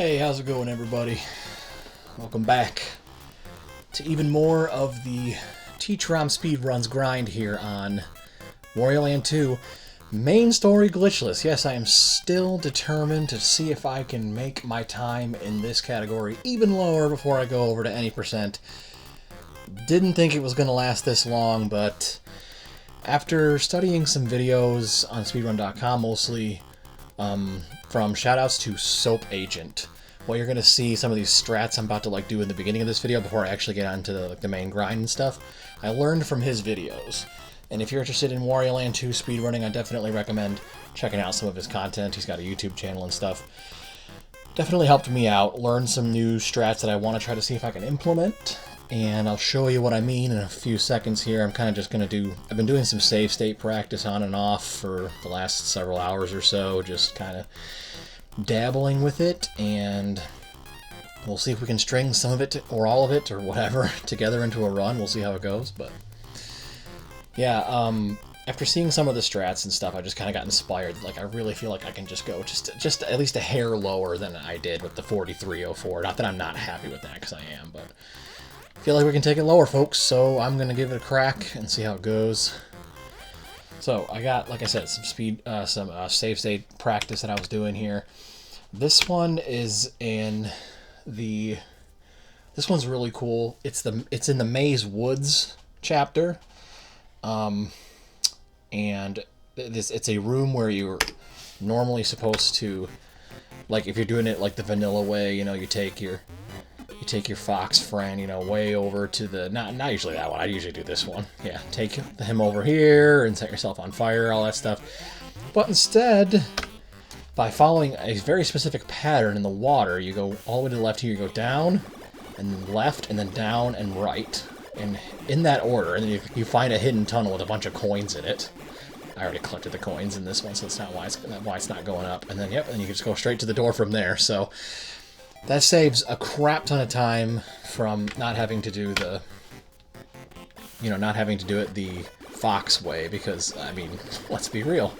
Hey, how's it going, everybody? Welcome back to even more of the Teach-ROM speedruns grind here on Wario Land II. Main story glitchless. Yes, I am still determined to see if I can make my time in this category even lower before I go over to any percent. Didn't think it was going to last this long, but after studying some videos on speedrun.com, mostly from shoutouts to Soap Agent, well, you're going to see some of these strats I'm about to do in the beginning of this video before I actually get onto the main grind and stuff. I learned from his videos. And if you're interested in Wario Land 2 speedrunning, I definitely recommend checking out some of his content. He's got a YouTube channel and stuff. Definitely helped me out. Learned some new strats that I want to try to see if I can implement. And I'll show you what I mean in a few seconds here. I'm kind of just going to do... I've been doing some save state practice on and off for the last several hours or so. Just kind of dabbling with it. And we'll see if we can string some of it, or all of it, or whatever, together into a run. We'll see how it goes. But yeah, after seeing some of the strats and stuff, I just kind of got inspired. Like, I really feel like I can just go just at least a hair lower than I did with the 4304. Not that I'm not happy with that, because I am, but I feel like we can take it lower, folks, so I'm going to give it a crack and see how it goes. So, I got, like I said, some save state practice that I was doing here. This one is in the... This one's really cool. It's in the Maze Woods chapter. And it's a room where you're normally supposed to, like, if you're doing it like the vanilla way, you know, you take your fox friend, you know, way over to the, not usually that one, I usually do this one. Yeah, take him over here and set yourself on fire, all that stuff. But instead, by following a very specific pattern in the water, you go all the way to the left here, you go down, and then left, and then down, and right. And in that order, and then you find a hidden tunnel with a bunch of coins in it. I already collected the coins in this one, so that's not why it's not going up. And then, yep, and you can just go straight to the door from there. So that saves a crap ton of time from not having to do the, not having to do it the fox way, because, I mean, let's be real.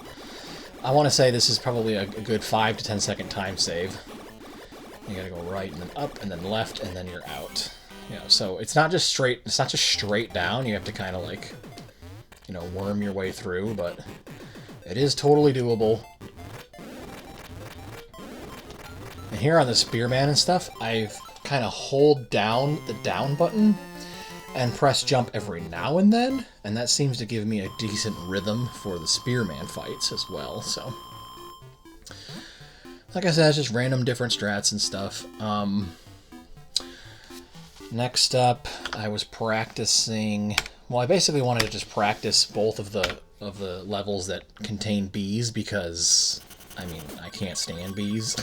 I want to say this is probably a good 5 to 10 second time save. You gotta go right and then up and then left and then you're out. So it's not just straight down. You have to kind of like, worm your way through, but it is totally doable. And here on the Spearman and stuff, I've kind of hold down the down button and press jump every now and then, and that seems to give me a decent rhythm for the Spearman fights as well. So, like I said, it's just random different strats and stuff. Next up, I was practicing... Well, I basically wanted to just practice both of the levels that contain bees, because, I mean, I can't stand bees.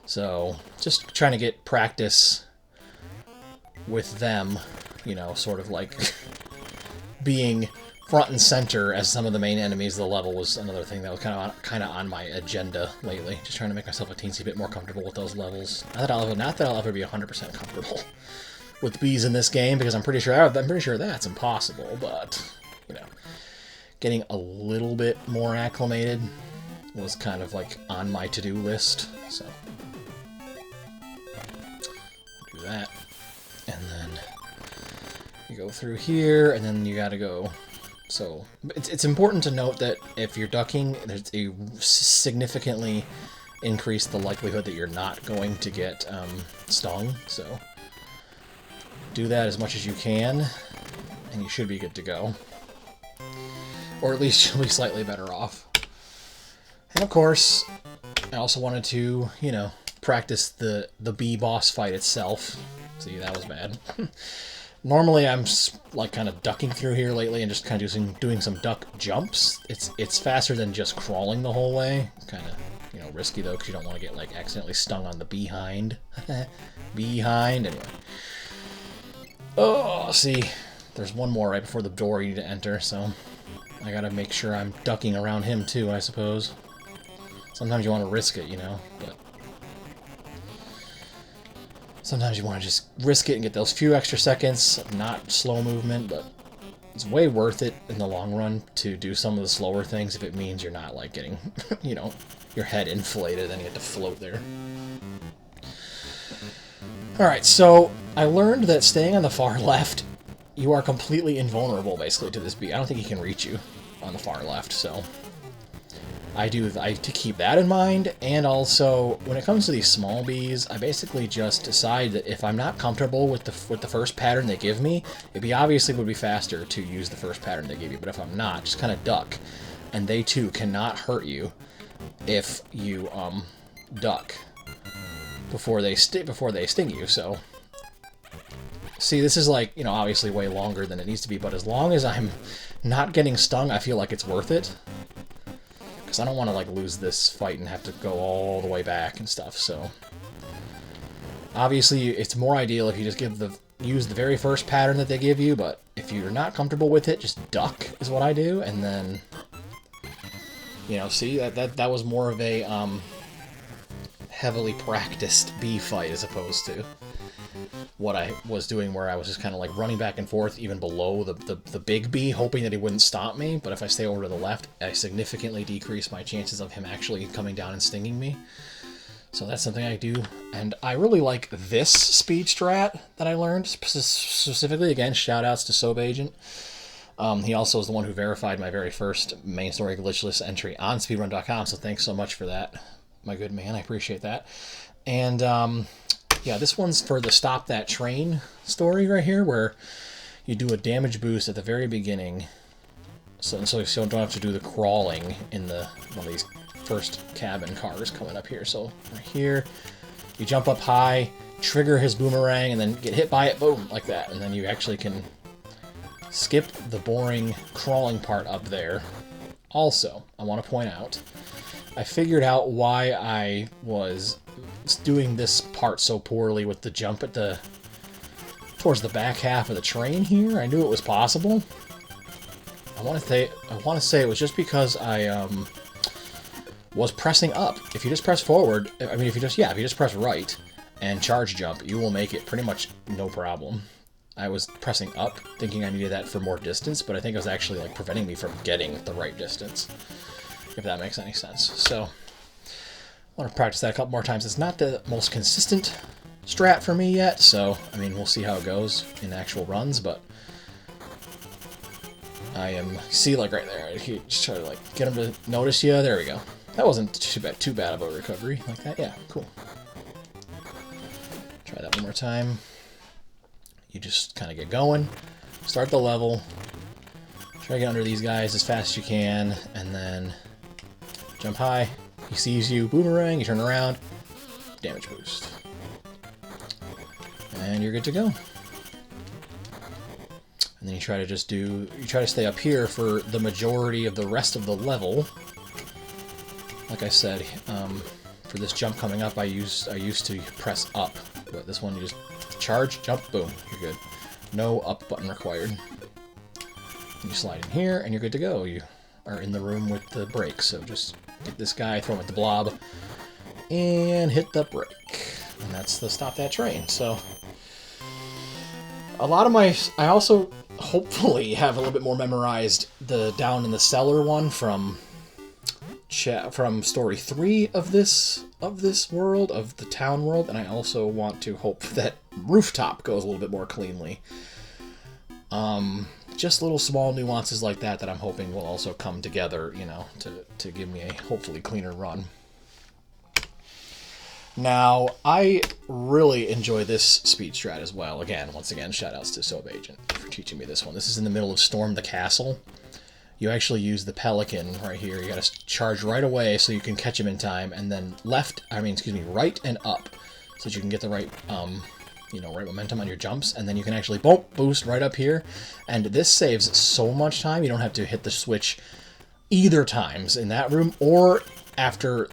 So, just trying to get practice with them, sort of like being front and center as some of the main enemies of the level was another thing that was kind of on my agenda lately. Just trying to make myself a teensy bit more comfortable with those levels. Not that I'll ever be 100% comfortable with bees in this game, because I'm pretty sure that's impossible. But getting a little bit more acclimated was kind of like on my to-do list. So do that, and then you go through here, and then you gotta go. So it's important to note that if you're ducking, there's a significantly increase the likelihood that you're not going to get stung. So do that as much as you can, and you should be good to go. Or at least you'll be slightly better off. And of course, I also wanted to, practice the bee boss fight itself. See, that was bad. Normally I'm like kind of ducking through here lately and just kind of doing some duck jumps. It's faster than just crawling the whole way. Kind of, risky though, because you don't want to get like accidentally stung on the behind. Behind, anyway. Oh, see, there's one more right before the door you need to enter, so I gotta make sure I'm ducking around him too, I suppose. Sometimes you want to risk it, but sometimes you want to just risk it and get those few extra seconds, not slow movement, but it's way worth it in the long run to do some of the slower things if it means you're not, like, getting, your head inflated and you have to float there. Alright, so I learned that staying on the far left, you are completely invulnerable, basically, to this bee. I don't think he can reach you on the far left, so I to keep that in mind. And also, when it comes to these small bees, I basically just decide that if I'm not comfortable with the first pattern they give me, obviously would be faster to use the first pattern they give you. But if I'm not, just kind of duck, and they too cannot hurt you if you duck before they sting you. So see, this is like, you know, obviously way longer than it needs to be, but as long as I'm not getting stung, I feel like it's worth it. Because I don't want to, like, lose this fight and have to go all the way back and stuff, so obviously it's more ideal if you just use the very first pattern that they give you, but if you're not comfortable with it, just duck is what I do, and then, you know, see, that was more of a heavily practiced bee fight as opposed to what I was doing, where I was just kind of like running back and forth even below the big bee, hoping that he wouldn't stop me. But if I stay over to the left, I significantly decrease my chances of him actually coming down and stinging me. So that's something I do. And I really like this speed strat that I learned specifically. Again, shout outs to Soap Agent. He also is the one who verified my very first main story glitchless entry on speedrun.com, so thanks so much for that, my good man. I appreciate that. And yeah, this one's for the Stop That Train story right here, where you do a damage boost at the very beginning, so you don't have to do the crawling in one of these first cabin cars coming up here. So right here, you jump up high, trigger his boomerang, and then get hit by it, boom, like that. And then you actually can skip the boring crawling part up there. Also, I want to point out, I figured out why I was doing this part so poorly with the jump towards the back half of the train here. I knew it was possible. I want to say it was just because I was pressing up. If you just press forward, I mean, if you just press right and charge jump, you will make it pretty much no problem. I was pressing up, thinking I needed that for more distance, but I think it was actually like preventing me from getting the right distance, if that makes any sense. So I want to practice that a couple more times. It's not the most consistent strat for me yet, so I mean, we'll see how it goes in actual runs, but I am, see, like right there, you just try to like get him to notice you. There we go. That wasn't too bad of a recovery like that. Yeah, cool. Try that one more time. You just kind of get going, start the level, try to get under these guys as fast as you can, and then jump high. He sees you, boomerang, you turn around, damage boost. And you're good to go. And then you try to stay up here for the majority of the rest of the level. Like I said, for this jump coming up, I used to press up, but this one you just charge, jump, boom, you're good. No up button required. You slide in here, and you're good to go. You are in the room with the brakes, so just get this guy, throw him at the blob, and hit the brake. And that's the Stop That Train. So a lot of I also hopefully have a little bit more memorized the Down in the Cellar one from story 3 of this world, of the town world, and I also want to hope that Rooftop goes a little bit more cleanly. Just little small nuances like that I'm hoping will also come together, you know, to give me a hopefully cleaner run. Now, I really enjoy this speed strat as well. Once again, shoutouts to Soap Agent for teaching me this one. This is in the middle of Storm the Castle. You actually use the Pelican right here. You gotta charge right away so you can catch him in time, and then right and up, so that you can get the right, right momentum on your jumps, and then you can actually boost right up here. And this saves so much time. You don't have to hit the switch either times in that room or after.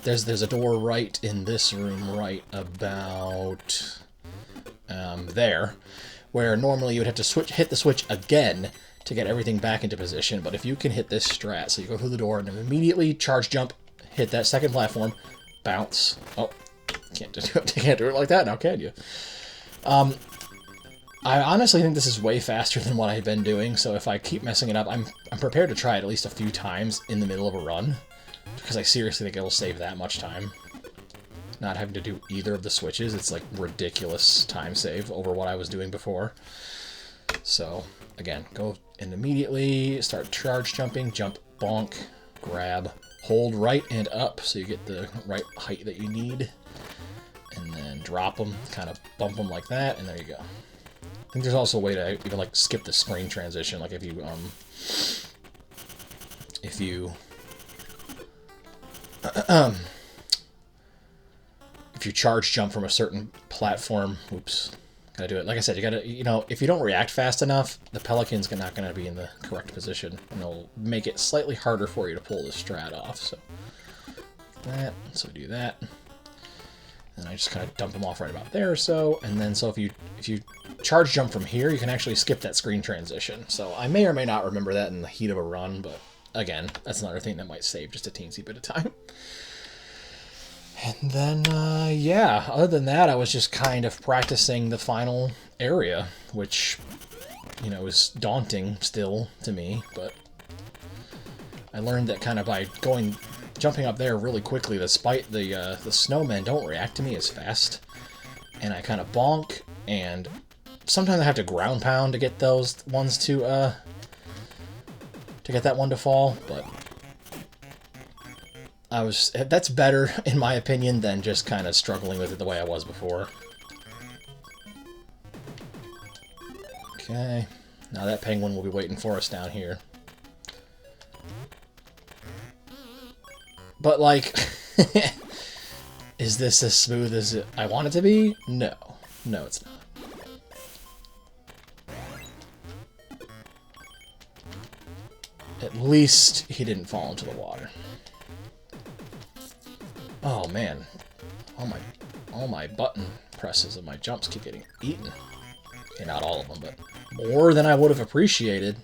There's a door right in this room, right about there, where normally you would have to hit the switch again to get everything back into position. But if you can hit this strat, so you go through the door and then immediately charge jump, hit that second platform, bounce. Oh, can't do it like that now, can you? I honestly think this is way faster than what I've been doing, so if I keep messing it up, I'm prepared to try it at least a few times in the middle of a run, because I seriously think it'll save that much time. not having to do either of the switches. It's like ridiculous time save over what I was doing before. So, again, go in immediately, start charge jumping, jump, bonk, grab, hold right and up so you get the right height that you need. And then drop them, kind of bump them like that, and there you go. I think there's also a way to even like skip the screen transition, like if you charge jump from a certain platform. Oops, gotta do it. Like I said, you gotta, you know, if you don't react fast enough, the pelican's not gonna be in the correct position, and it'll make it slightly harder for you to pull the strat off. So that, so do that. And I just kind of dump them off right about there or so. And then so if you charge jump from here, you can actually skip that screen transition. So I may or may not remember that in the heat of a run, but again, that's another thing that might save just a teensy bit of time. And then, yeah, other than that, I was just kind of practicing the final area, which, you know, is daunting still to me, but I learned that kind of by jumping up there really quickly, the snowmen don't react to me as fast, and I kind of bonk, and sometimes I have to ground pound to get those ones to get that one to fall, but that's better in my opinion than just kind of struggling with it the way I was before. Okay, now that penguin will be waiting for us down here. But, like, is this as smooth as I want it to be? No. No, it's not. At least he didn't fall into the water. Oh, man. All my button presses of my jumps keep getting eaten. Okay, not all of them, but more than I would have appreciated.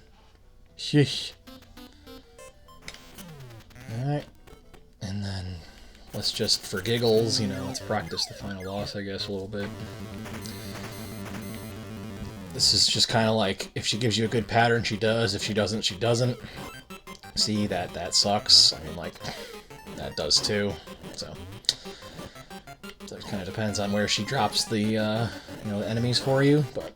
Sheesh. Alright. And then, let's just, for giggles, you know, let's practice the final boss, I guess, a little bit. This is just kind of like, if she gives you a good pattern, she does. If she doesn't, she doesn't. See, that sucks. I mean, like, that does too. So it kind of depends on where she drops the, you know, the enemies for you, but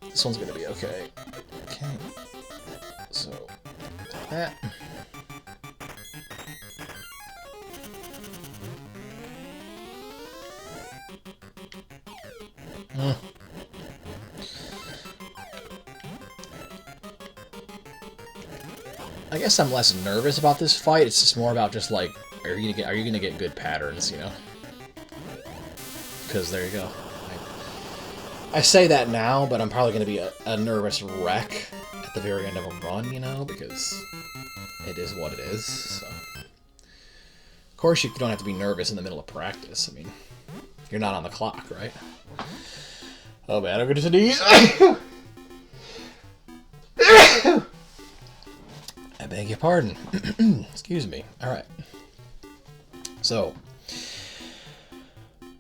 this one's gonna be okay. Okay. So, that. I guess I'm less nervous about this fight. It's just more about just like, are you gonna get good patterns, you know? Because there you go. I say that now, but I'm probably gonna be a nervous wreck at the very end of a run, you know, because it is what it is. So, of course, you don't have to be nervous in the middle of practice. I mean, you're not on the clock, right? Oh man, I'm gonna sneeze. I beg your pardon. Excuse me. Alright. So,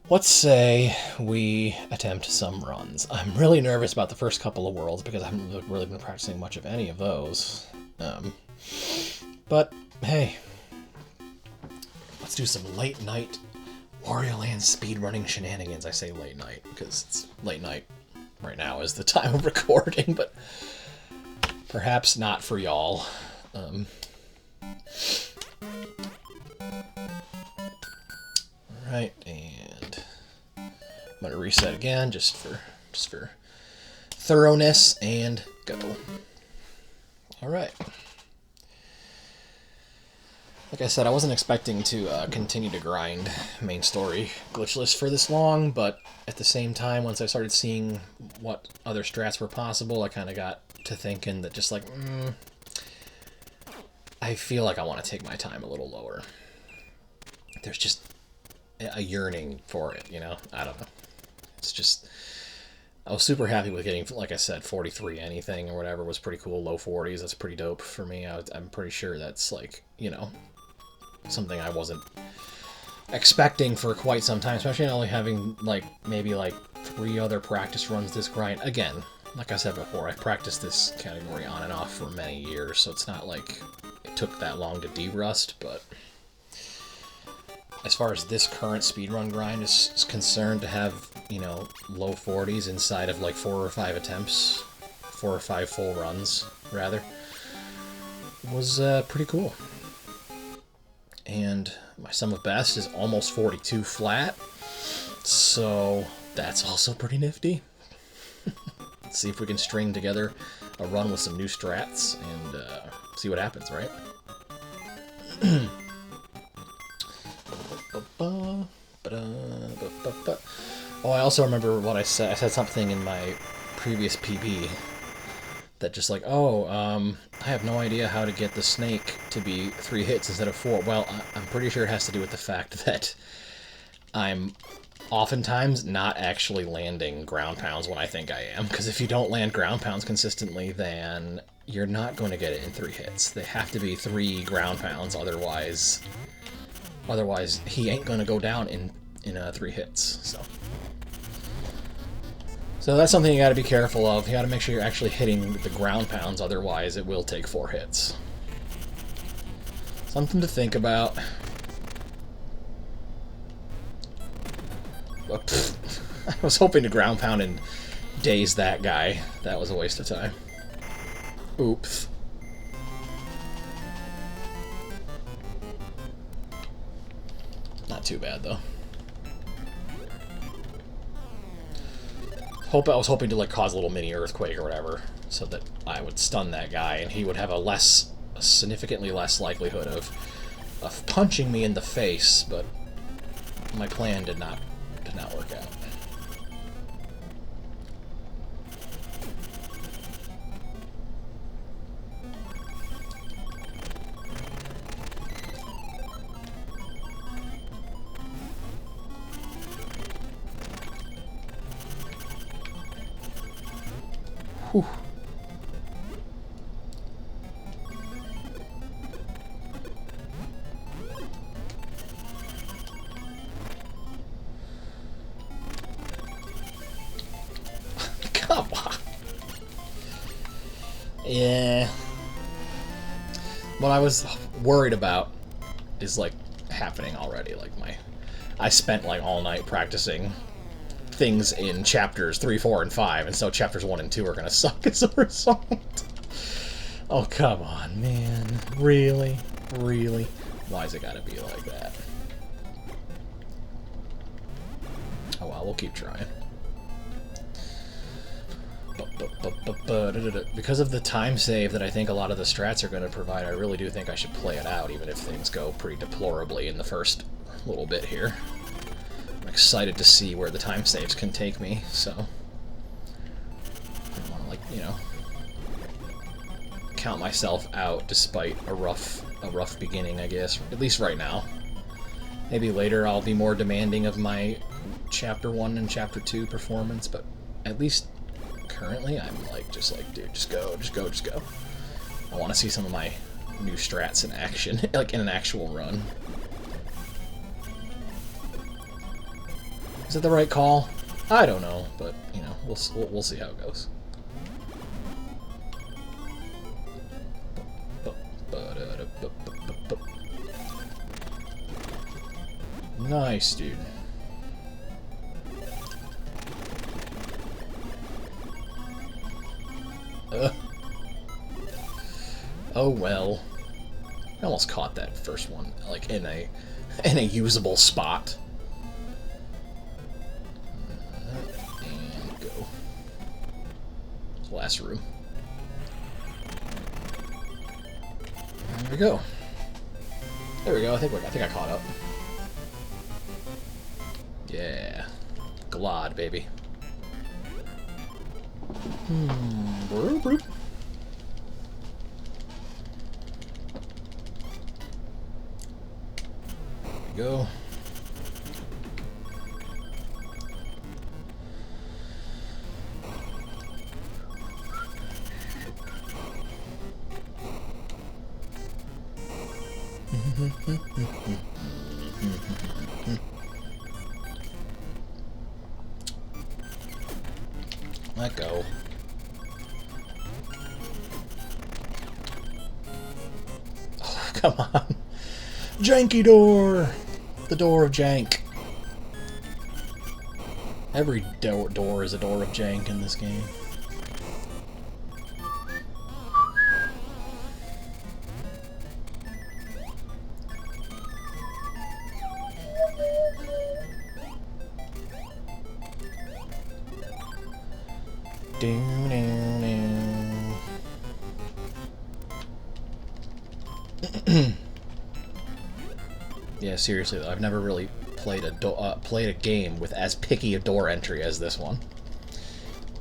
let's say we attempt some runs. I'm really nervous about the first couple of worlds because I haven't really been practicing much of any of those. But, hey. Let's do some late night Wario Land speedrunning shenanigans. I say late night because it's late night right now is the time of recording, but perhaps not for y'all. Alright, and I'm gonna reset again just for thoroughness and go. Alright. Like I said, I wasn't expecting to continue to grind main story Glitchless for this long, but at the same time, once I started seeing what other strats were possible, I kind of got to thinking that just like, I feel like I want to take my time a little lower. There's just a yearning for it, you know? I don't know. It's just, I was super happy with getting, like I said, 43 anything or whatever was pretty cool. Low 40s, that's pretty dope for me. I'm pretty sure that's like, you know, something I wasn't expecting for quite some time, especially only having like maybe like 3 other practice runs this grind. Again, like I said before, I've practiced this category on and off for many years, so it's not like it took that long to de-rust, but as far as this current speedrun grind is concerned, to have, you know, low 40s inside of like 4 or 5 attempts, 4 or 5 full runs, rather, was pretty cool. And my sum of best is almost 42 flat, so that's also pretty nifty. Let's see if we can string together a run with some new strats and see what happens, right? Oh, I also remember what I said. I said something in my previous PB that just like, oh, I have no idea how to get the snake to be 3 hits instead of 4. Well, I'm pretty sure it has to do with the fact that I'm oftentimes not actually landing ground pounds when I think I am. Because if you don't land ground pounds consistently, then you're not going to get it in 3 hits. They have to be 3 ground pounds, otherwise he ain't going to go down in 3 hits. So that's something you got to be careful of. You got to make sure you're actually hitting the ground pounds, otherwise it will take 4 hits. Something to think about. I was hoping to ground pound and daze that guy. That was a waste of time. Oops. Not too bad, though. I was hoping to like cause a little mini earthquake or whatever, so that I would stun that guy and he would have a significantly less likelihood of punching me in the face, but my plan did not work out. Whew. Come on. Yeah. What I was worried about is like happening already. Like I spent like all night practicing things in chapters 3, 4, and 5, and so chapters 1 and 2 are gonna suck as a result. Oh, come on, man. Really? Really? Why's it gotta be like that? Oh well, we'll keep trying. Because of the time save that I think a lot of the strats are going to provide, I really do think I should play it out, even if things go pretty deplorably in the first little bit here. I'm excited to see where the time saves can take me, so I don't want to, like, you know, count myself out despite a rough beginning, I guess, at least right now. Maybe later I'll be more demanding of my Chapter 1 and Chapter 2 performance, but at least currently I'm like, just like, dude, just go. I want to see some of my new strats in action, like in an actual run. Is it the right call? I don't know, but you know, we'll see how it goes. Nice, dude. Oh well. I almost caught that first one, like in a usable spot. And go. Last room. There we go. There we go. I think I caught up. Yeah. Glad, baby. There we go. Let go. Oh, come on. Janky door! The door of jank. Every door is a door of jank in this game. Yeah, seriously though, I've never really played a game with as picky a door entry as this one.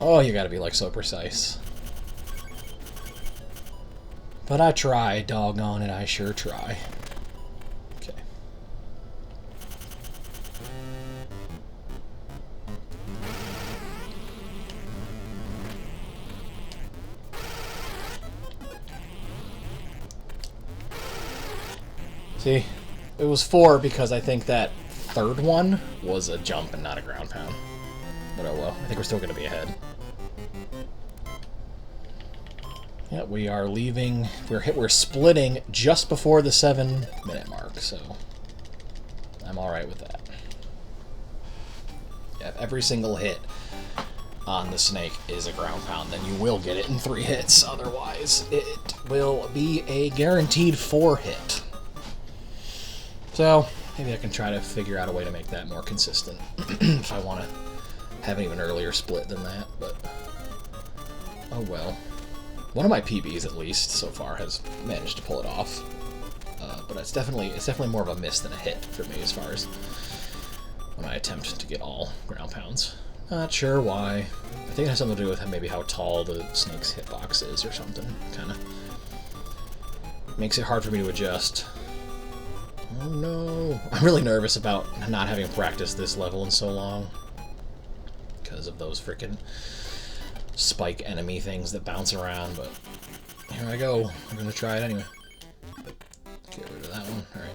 Oh, you gotta be like so precise. But I try, doggone it, I sure try. Okay. See? It was 4 because I think that third one was a jump and not a ground pound. But oh well, I think we're still going to be ahead. Yeah, we are leaving. We're splitting just before the 7-minute mark, so I'm all right with that. Yeah, if every single hit on the snake is a ground pound, then you will get it in 3 hits. Otherwise, it will be a guaranteed 4 hit. So, maybe I can try to figure out a way to make that more consistent if I want to have an even earlier split than that, but oh well. One of my PBs, at least, so far, has managed to pull it off. But it's definitely more of a miss than a hit for me as far as when I attempt to get all ground pounds. Not sure why. I think it has something to do with maybe how tall the snake's hitbox is or something. Kind of makes it hard for me to adjust. Oh no! I'm really nervous about not having practiced this level in so long because of those frickin' spike enemy things that bounce around, but here I go. I'm gonna try it anyway. Get rid of that one. Alright.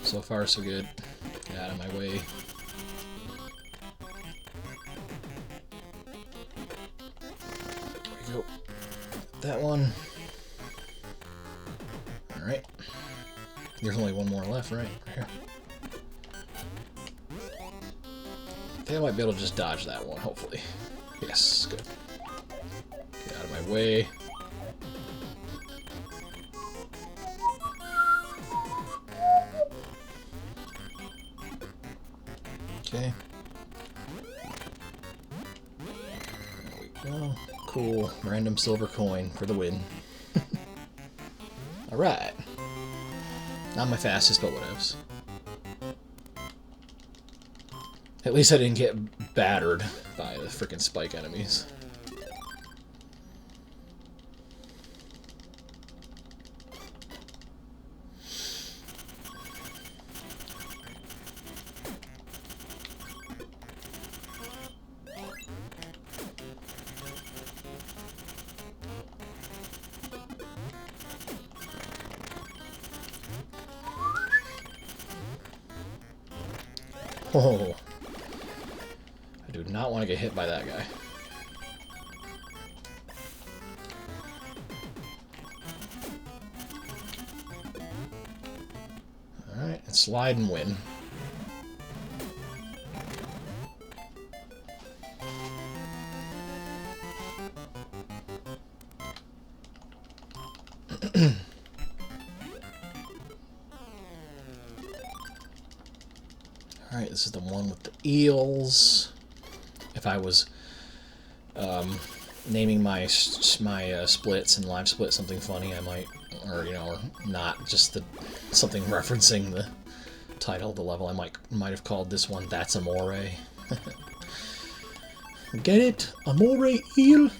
So far, so good. Get out of my way. There we go. That one. Alright. There's only one more left, right? Here. I think I might be able to just dodge that one, hopefully. Yes, good. Get out of my way. Okay. There we go. Cool. Random silver coin for the win. Alright. Not my fastest, but whatevs. At least I didn't get battered by the frickin' spike enemies. Oh. I do not want to get hit by that guy. Alright, and slide and win. Alright, this is the one with the eels. If I was naming my splits and live split something funny, I might, or you know, or not just something referencing the title of the level, I might have called this one "That's Amore." Get it? Amore eel?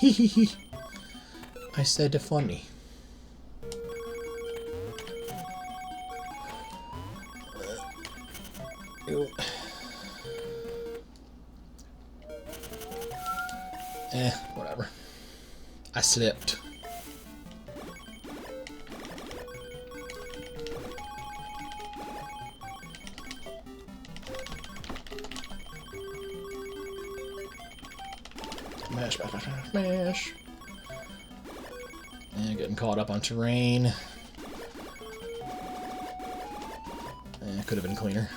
Hehehe. I said funny. Whatever. I slipped. Smash, smash, smash, smash, smash. And getting caught up on terrain. It could have been cleaner.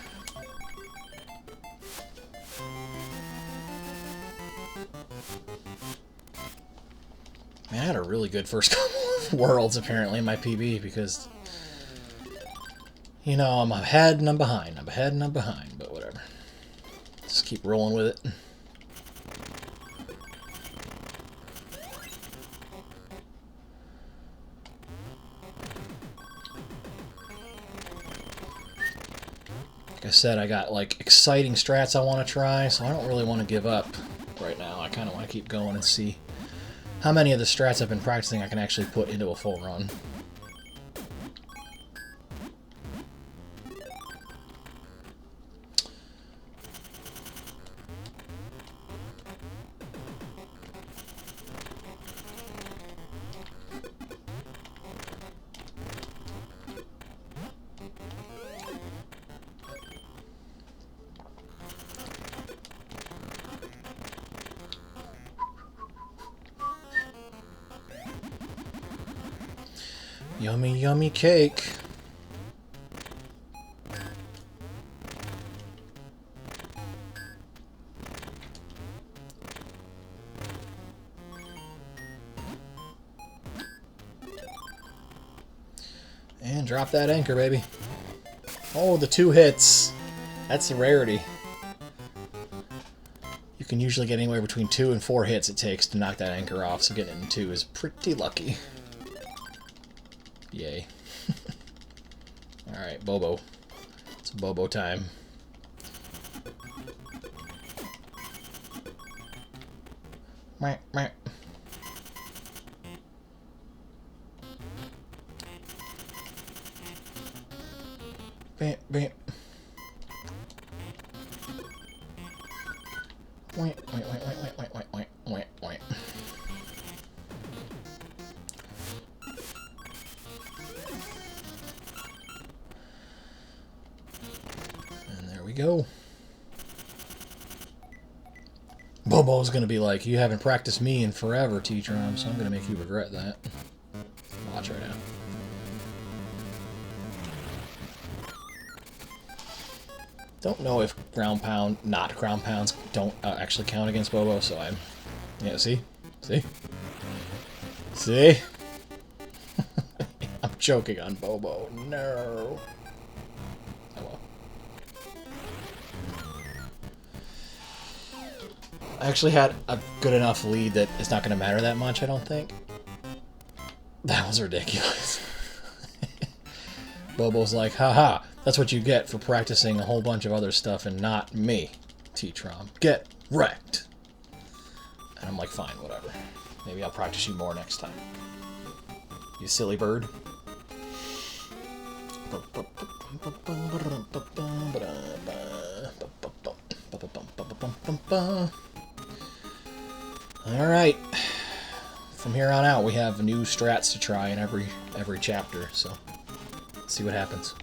Man, I had a really good first couple of worlds, apparently, in my PB, because, you know, I'm ahead and I'm behind. I'm ahead and I'm behind, but whatever. Just keep rolling with it. Like I said, I got, like, exciting strats I want to try, so I don't really want to give up right now. I kind of want to keep going and see how many of the strats I've been practicing I can actually put into a full run. Yummy, yummy cake. And drop that anchor, baby. Oh, the 2 hits. That's the rarity. You can usually get anywhere between 2 and 4 hits it takes to knock that anchor off, so getting it in 2 is pretty lucky. Yay. Alright, Bobo. It's Bobo time. Meh, meh. Bam, bam. Wait, wait, wait, wait, wait, wait, wait, wait, wait, wait. And there we go. Bobo's gonna be like, you haven't practiced me in forever, T-Trom, so I'm gonna make you regret that. Watch right now. Don't know if not ground pounds don't actually count against Bobo, so I'm... Yeah, see? See? See? I'm joking on Bobo. No. Oh well. I actually had a good enough lead that it's not going to matter that much, I don't think. That was ridiculous. Bobo's like, haha, that's what you get for practicing a whole bunch of other stuff and not me, T-Trom. Get wrecked. And I'm like, fine, whatever. Maybe I'll practice you more next time. You silly bird. Alright. From here on out, we have new strats to try in every chapter, so let's see what happens.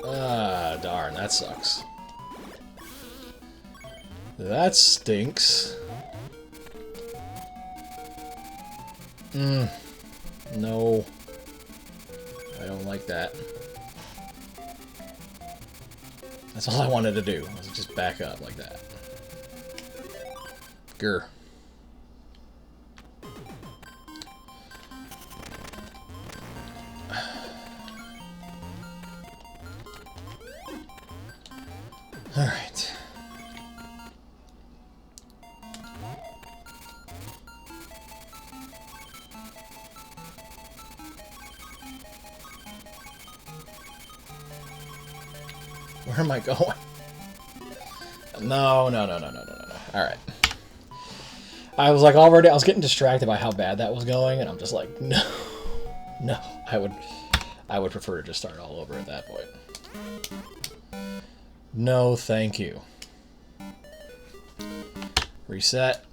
Ah, darn, that sucks. That stinks. No. I don't like that. That's all I wanted to do, was just back up like that. Grr. Alright. Where am I going? No, no, no, no, no, no, no, no. Alright. I was like already, I was getting distracted by how bad that was going, and I'm just like, no. No. I would prefer to just start all over at that point. No, thank you. Reset.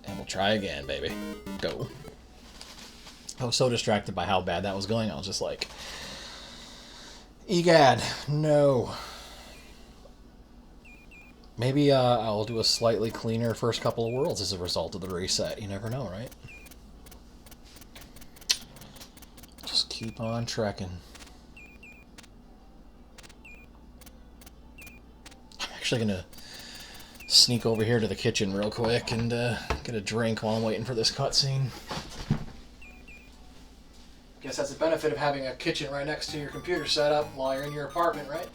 And we'll try again, baby. Go. I was so distracted by how bad that was going, I was just like, egad, no. Maybe I'll do a slightly cleaner first couple of worlds as a result of the reset. You never know, right? Just keep on trekking. I'm actually going to sneak over here to the kitchen real quick and get a drink while I'm waiting for this cutscene. Guess that's the benefit of having a kitchen right next to your computer setup while you're in your apartment, right?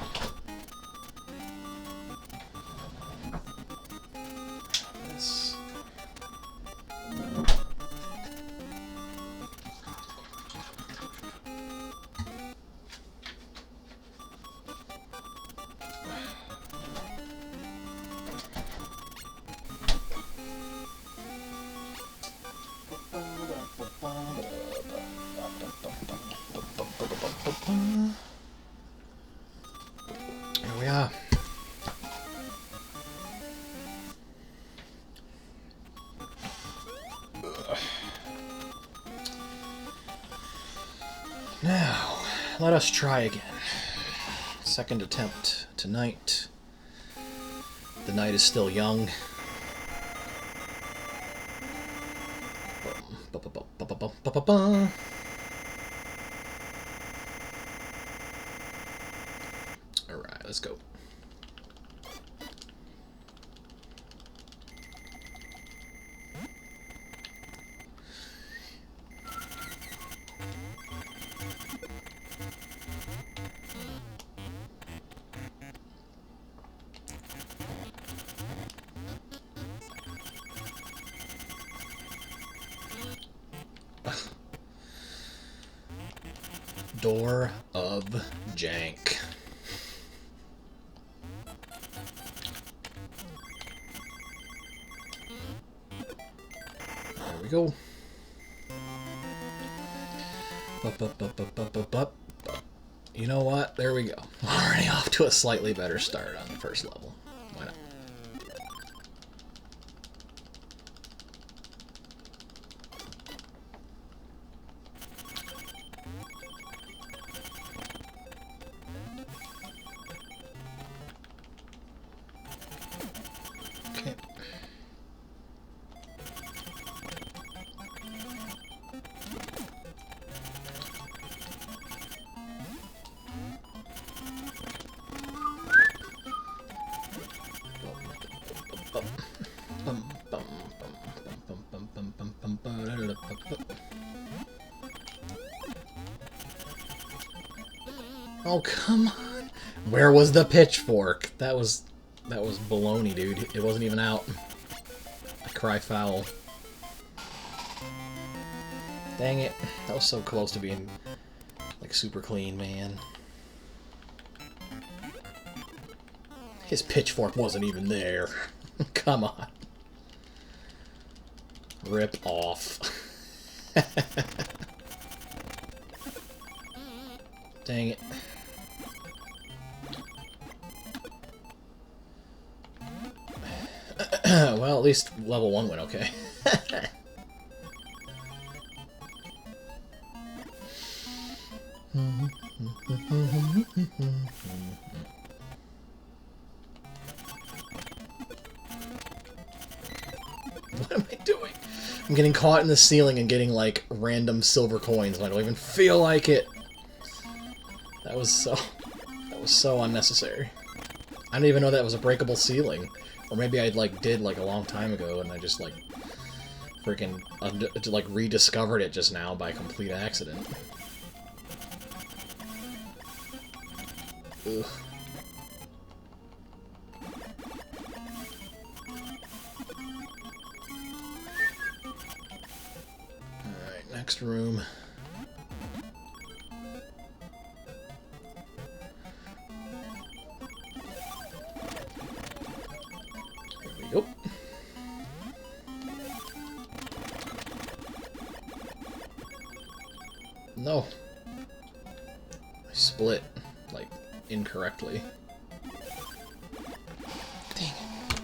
This. Here we are. Now, let us try again. Second attempt tonight. The night is still young. Alright, let's go. Door of Jank. There we go. You know what? There we go. Already off to a slightly better start on the first level. Why not? Okay. Oh, come on. Where was the pitchfork? That was baloney, dude. It wasn't even out. I cry foul. Dang it. That was so close to being, like, super clean, man. His pitchfork wasn't even there. Come on. Rip off. Dang it. Well, at least level 1 went okay. What am I doing? I'm getting caught in the ceiling and getting, like, random silver coins, and I don't even feel like it. That was so unnecessary. I didn't even know that was a breakable ceiling. Or maybe I, like, did, like, a long time ago, and I just, like, freaking, like, rediscovered it just now by complete accident. Ugh. Alright, next room. No. I split, like, incorrectly. Dang it.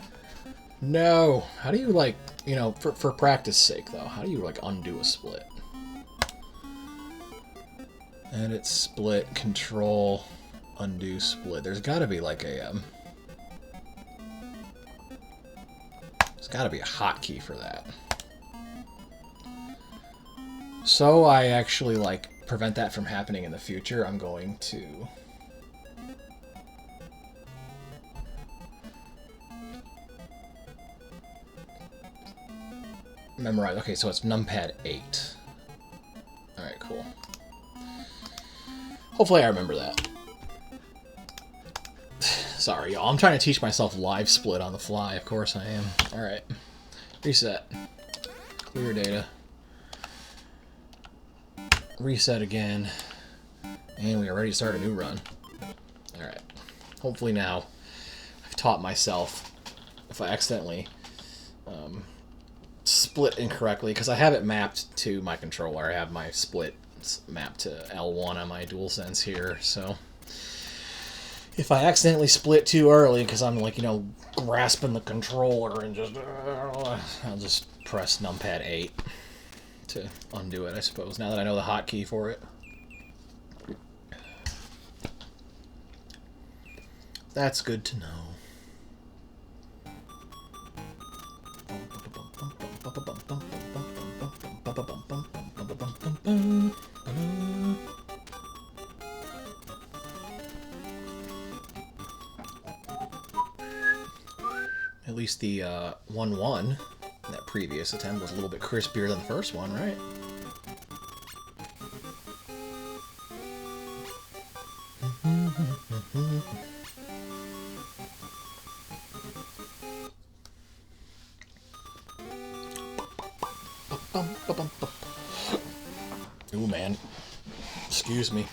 No! How do you, like, you know, for practice sake, though, how do you, like, undo a split? Edit, split, control, undo, split. There's gotta be, like, a, there's gotta be a hotkey for that. So I actually, like, prevent that from happening in the future, I'm going to... memorize. Okay, so it's numpad 8. Alright, cool. Hopefully I remember that. Sorry, y'all. I'm trying to teach myself live split on the fly. Of course I am. Alright. Reset. Clear data. Reset again. And we are ready to start a new run. Alright. Hopefully now I've taught myself if I accidentally split incorrectly, because I have it mapped to my controller. I have my split mapped to L1 on my DualSense here, so if I accidentally split too early because I'm, like, you know, grasping the controller and just I'll just press numpad 8 to undo it, I suppose, now that I know the hotkey for it. That's good to know. At least the 1-1 that previous attempt was a little bit crispier than the first one, right? Ooh, man. Excuse me.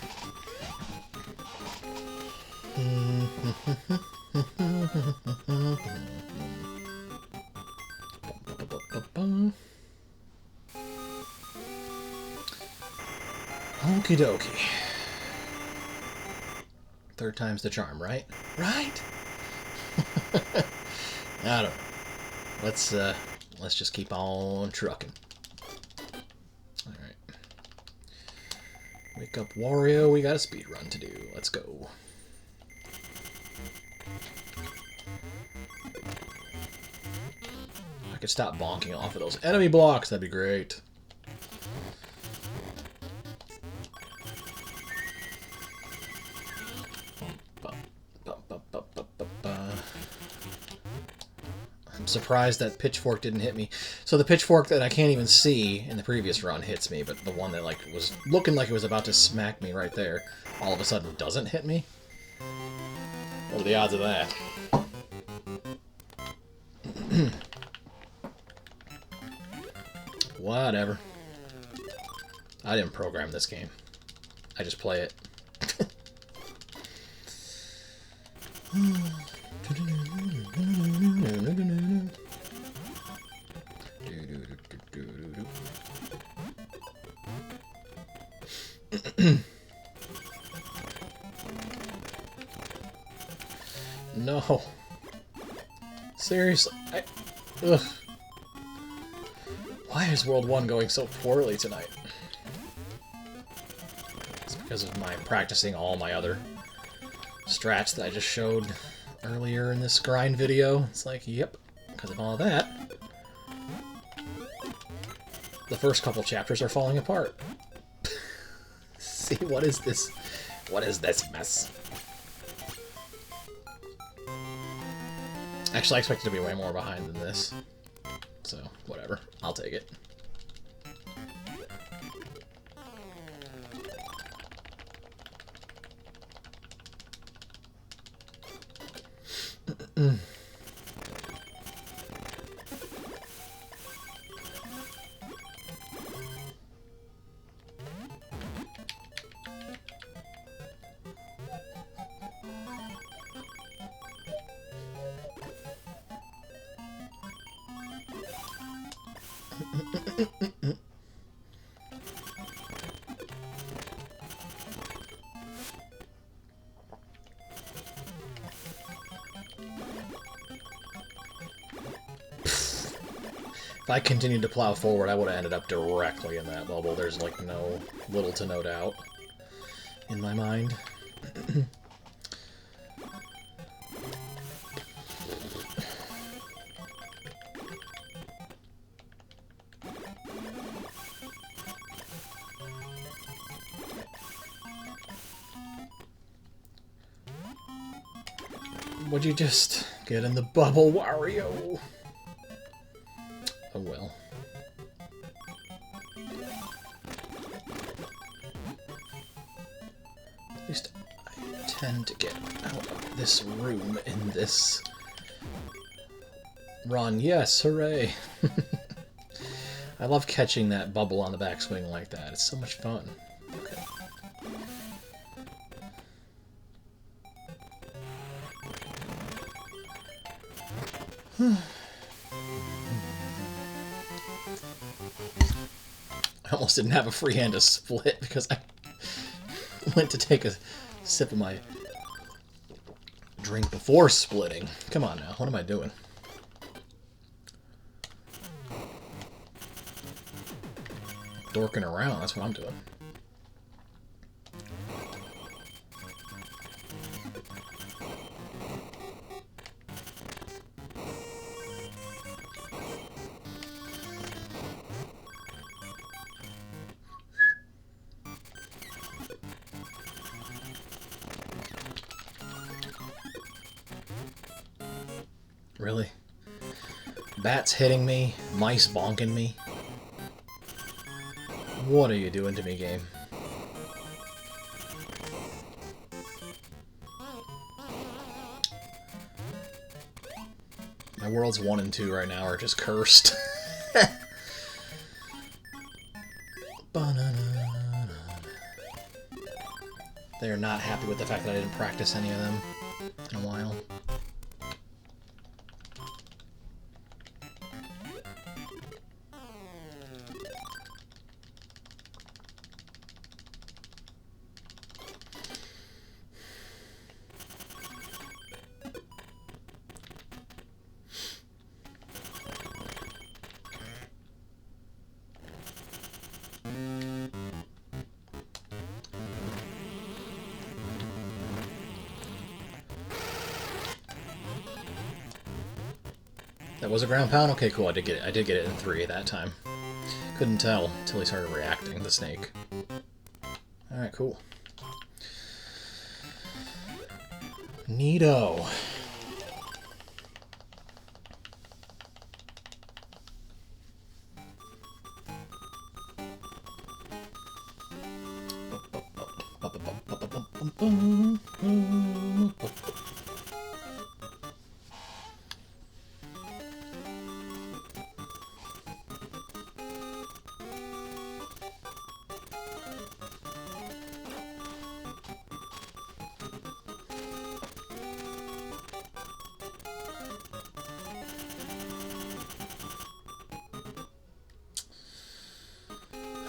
Okie dokie. Third time's the charm, right? Right? I don't know. Let's just keep on trucking. Alright. Wake up, Wario. We got a speed run to do. Let's go. I could stop bonking off of those enemy blocks. That'd be great. I'm surprised that pitchfork didn't hit me. So the pitchfork that I can't even see in the previous run hits me, but the one that, like, was looking like it was about to smack me right there all of a sudden doesn't hit me? What are the odds of that? Whatever. I didn't program this game. I just play it. No. Seriously. Ugh. Why is World 1 going so poorly tonight? It's because of my practicing all my other strats that I just showed earlier in this grind video. It's like, yep, because of all that, the first couple chapters are falling apart. See, what is this? What is this mess? Actually, I expected to be way more behind than this. So, whatever. I'll take it. If I continued to plow forward, I would have ended up directly in that bubble. There's, like, little to no doubt in my mind. Would you just get in the bubble, Wario? Oh well. At least I tend to get out of this room in this run. Yes, hooray! I love catching that bubble on the backswing like that. It's so much fun. Okay. I almost didn't have a free hand to split because I went to take a sip of my drink before splitting. Come on now, what am I doing? Dorking around, that's what I'm doing. Really? Bats hitting me? Mice bonking me? What are you doing to me, game? My worlds 1 and 2 right now are just cursed. They are not happy with the fact that I didn't practice any of them in a while. That was a ground pound? Okay, cool. I did get it in 3 that time. Couldn't tell until he started reacting, the snake. Alright, cool. Neato.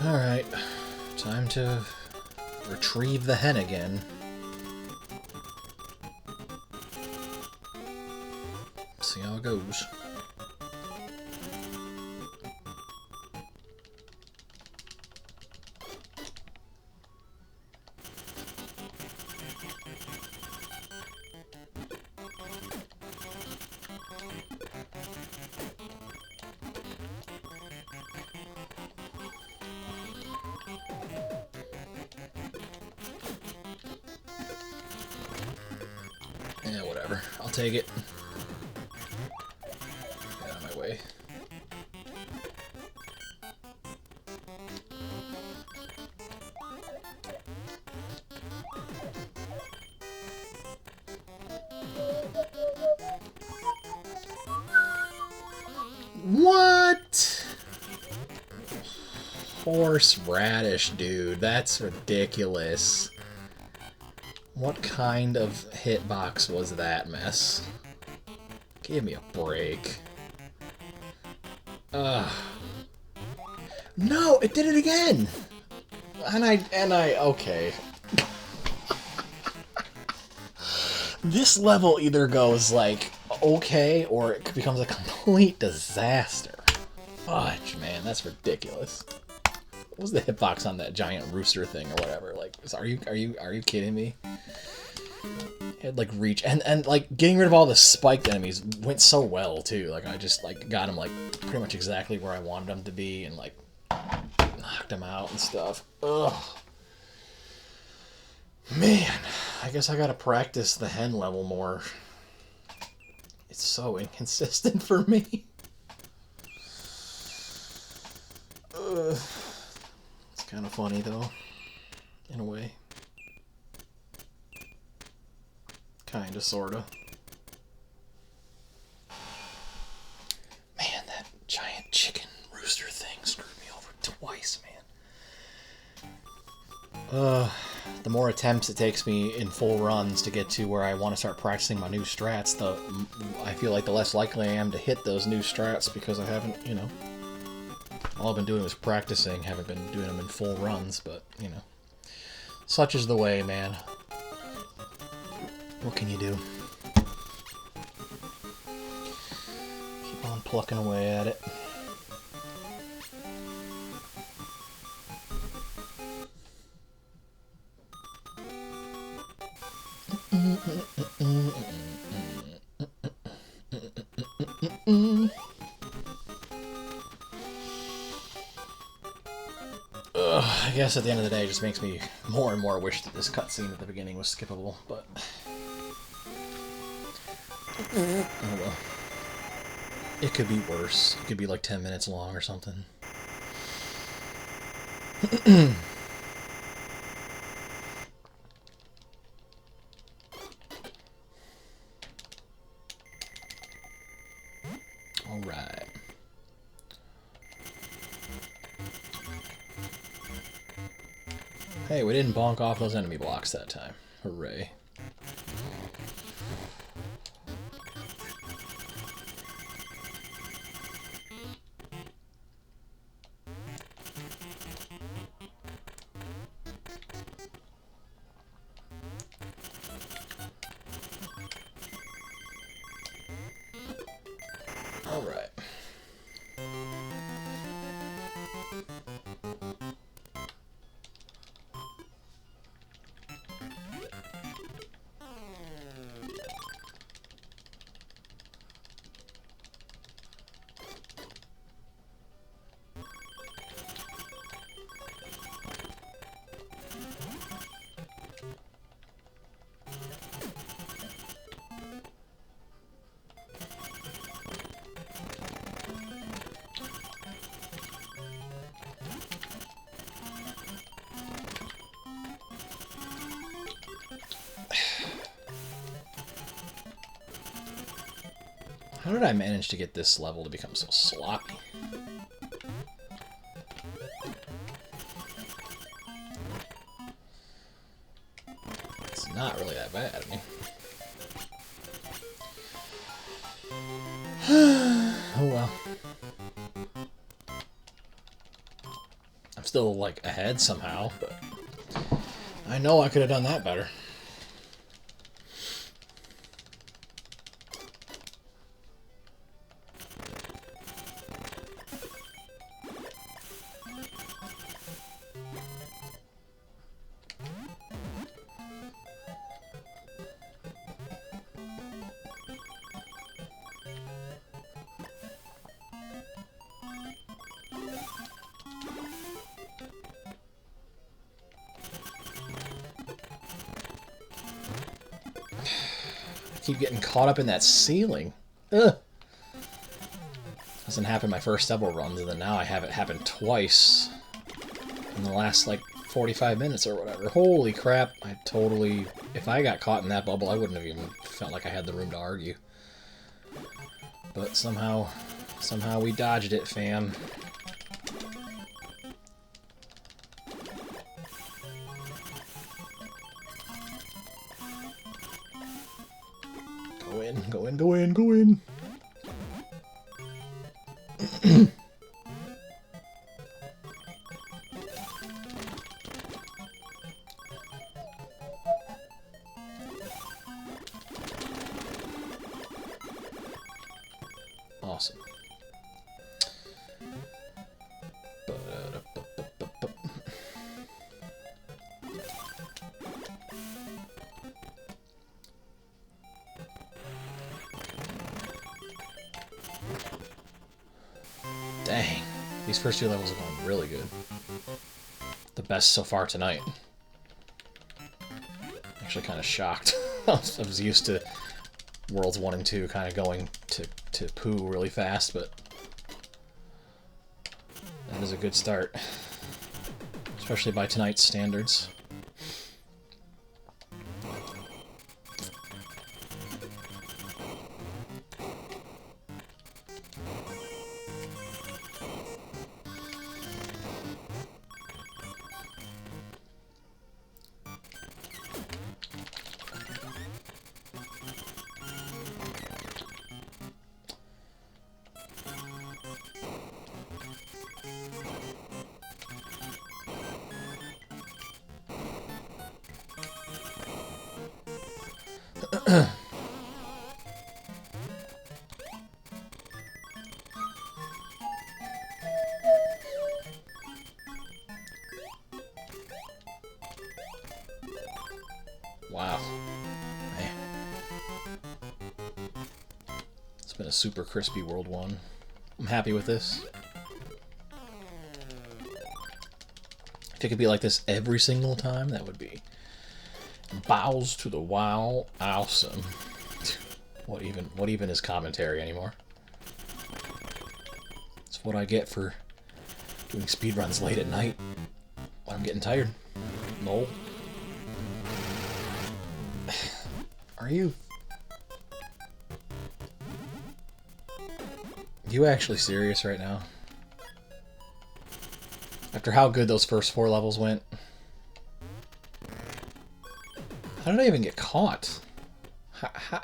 Alright, time to retrieve the hen again. See how it goes. Yeah, whatever. I'll take it. Get out of my way. What? Horseradish, dude. That's ridiculous. What kind of hitbox was that mess? Give me a break. Ugh. No, it did it again! Okay. This level either goes, like, okay, or it becomes a complete disaster. Fudge, man, that's ridiculous. What was the hitbox on that giant rooster thing or whatever? Like, are you kidding me? It had like reach and like getting rid of all the spiked enemies went so well too. Like I just like got them like pretty much exactly where I wanted them to be and like knocked them out and stuff. Ugh. Man, I guess I gotta practice the hen level more. It's so inconsistent for me. It's kind of funny though, in a way. Kinda, sorta. Man, that giant chicken rooster thing screwed me over twice, man. The more attempts it takes me in full runs to get to where I want to start practicing my new strats, I feel like the less likely I am to hit those new strats because I haven't, you know, all I've been doing is practicing, haven't been doing them in full runs, but, you know, such is the way, man. What can you do? Keep on plucking away at it. I guess at the end of the day, it just makes me more and more wish that this cutscene at the beginning was skippable, but... oh well. It could be worse. It could be like 10 minutes long or something. Alright. Hey, we didn't bonk off those enemy blocks that time. Hooray. Alright. How did I manage to get this level to become so sloppy? It's not really that bad, I mean. Oh well. I'm still, like, ahead somehow, but I know I could have done that better. Keep getting caught up in that ceiling. Ugh. Doesn't happen my first several runs, and then now I have it happen twice in the last, like, 45 minutes or whatever. Holy crap, I totally... If I got caught in that bubble, I wouldn't have even felt like I had the room to argue. But somehow we dodged it, fam. Go in, go in, go in, go in. Awesome. These first 2 levels are going really good. The best so far tonight. Actually kind of shocked. I was used to Worlds 1 and 2 kind of going to poo really fast, but that is a good start. Especially by tonight's standards. Wow. Man. It's been a super crispy World 1. I'm happy with this. If it could be like this every single time, that would be bows to the wow, awesome. What even is commentary anymore? It's what I get for doing speedruns late at night when I'm getting tired. No. Are you actually serious right now? After how good those first 4 levels went? How did I even get caught? How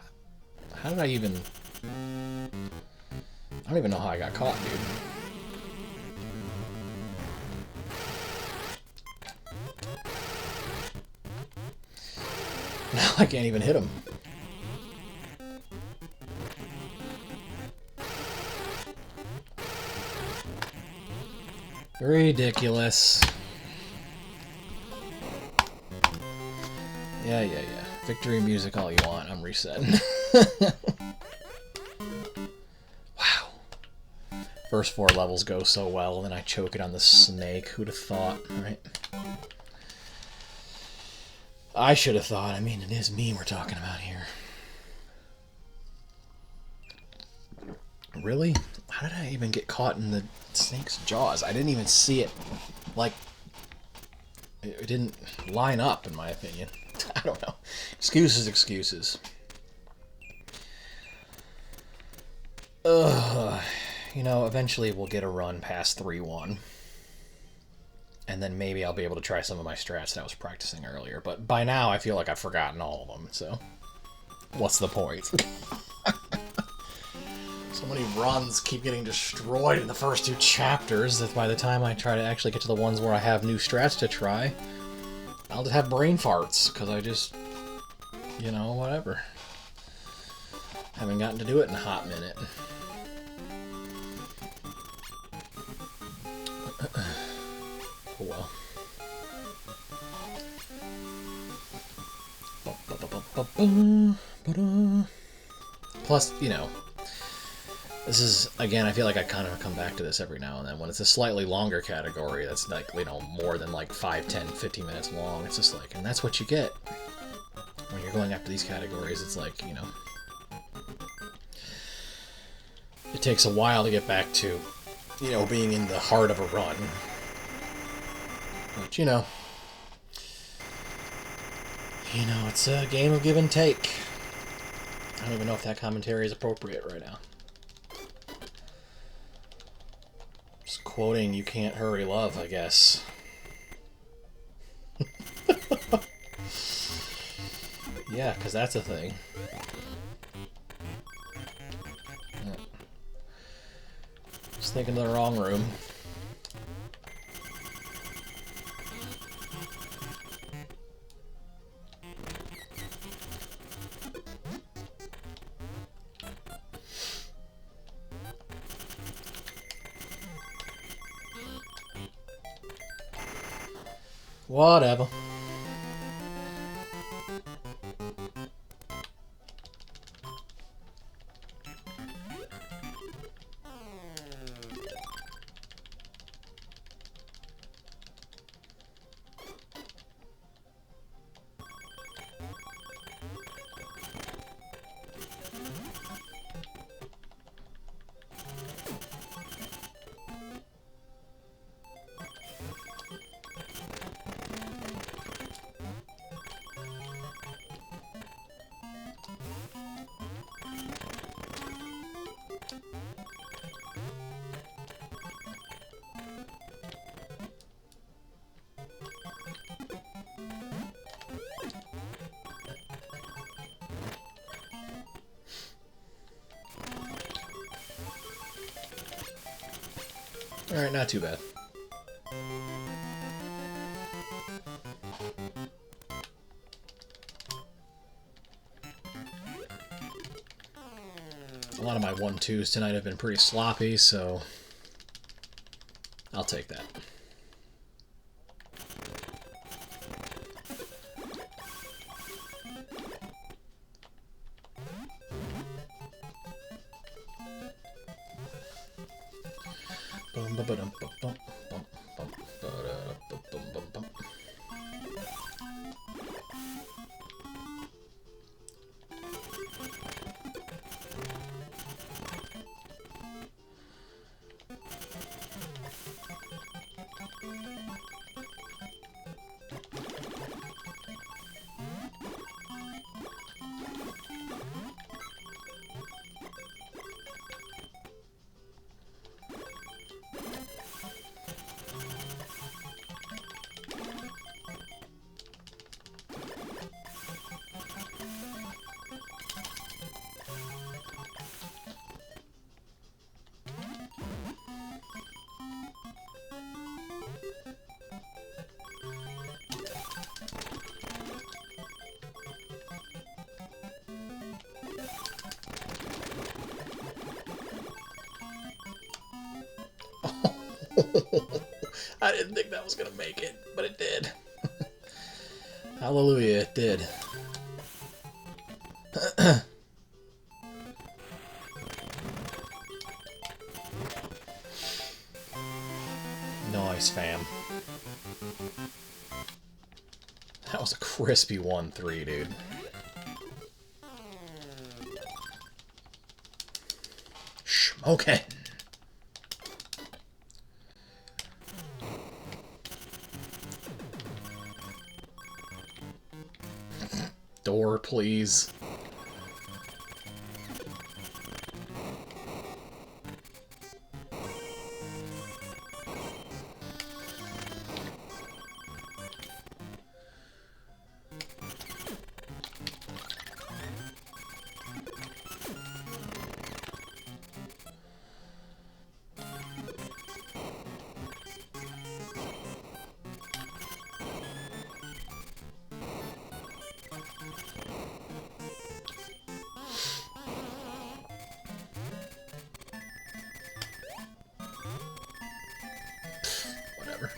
did I even... I don't even know how I got caught, dude. Now I can't even hit him. Ridiculous. Yeah. Victory music all you want. I'm resetting. Wow. First 4 levels go so well, and then I choke it on the snake. Who'd have thought, right? I should have thought. I mean, it is me we're talking about here. Really? How did I even get caught in the snake's jaws? I didn't even see it. Like, it didn't line up, in my opinion. I don't know. Excuses. You know, eventually we'll get a run past 3-1. And then maybe I'll be able to try some of my strats that I was practicing earlier. But by now, I feel like I've forgotten all of them, so... What's the point? So many runs keep getting destroyed in the first 2 chapters that by the time I try to actually get to the ones where I have new strats to try, I'll just have brain farts, because I just... You know, whatever. Haven't gotten to do it in a hot minute. Oh well. Plus, you know, this is, again, I feel like I kind of come back to this every now and then. When it's a slightly longer category that's like, you know, more than like 5, 10, 15 minutes long, it's just like, and that's what you get. When you're going after these categories, it's like, you know, it takes a while to get back to, you know, being in the heart of a run. But, you know, it's a game of give and take. I don't even know if that commentary is appropriate right now. Just quoting "You Can't Hurry Love," I guess. Yeah, because that's a thing. Yeah. Just thinking of the wrong room. Whatever. Alright, not too bad. A lot of my 1-2s tonight have been pretty sloppy, so I'll take that. I didn't think that was gonna make it, but it did. Hallelujah, it did. Nice, fam. That was a crispy 1-3, dude. Smoking. Door, please. Whatever.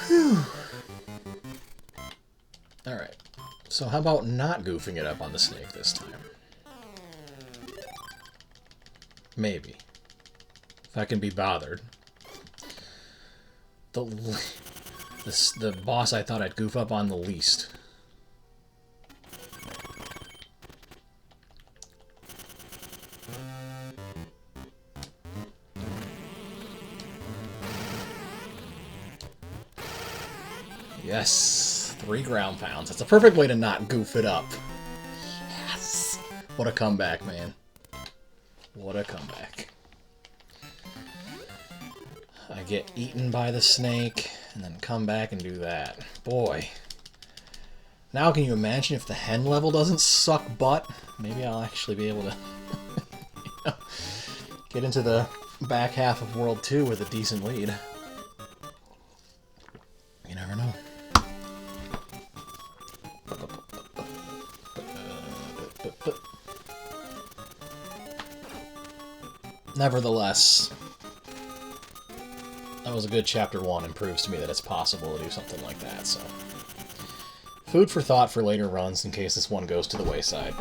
Whew. Alright. So how about not goofing it up on the snake this time? Maybe. If I can be bothered. The boss I thought I'd goof up on the least. Yes, 3 ground pounds. That's a perfect way to not goof it up. Yes! What a comeback, man. What a comeback. I get eaten by the snake, and then come back and do that. Boy. Now can you imagine if the hen level doesn't suck butt? Maybe I'll actually be able to get into the back half of World 2 with a decent lead. You never know. Nevertheless, that was a good Chapter 1 and proves to me that it's possible to do something like that, so... Food for thought for later runs in case this one goes to the wayside.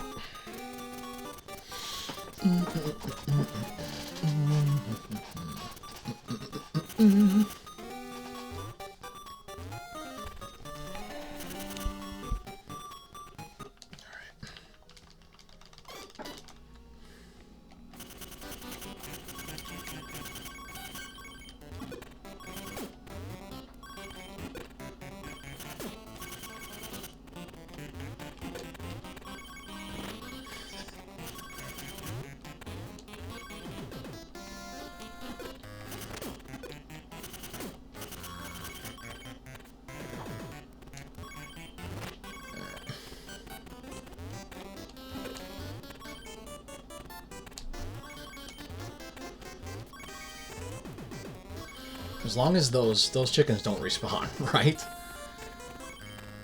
As long as those chickens don't respawn, right?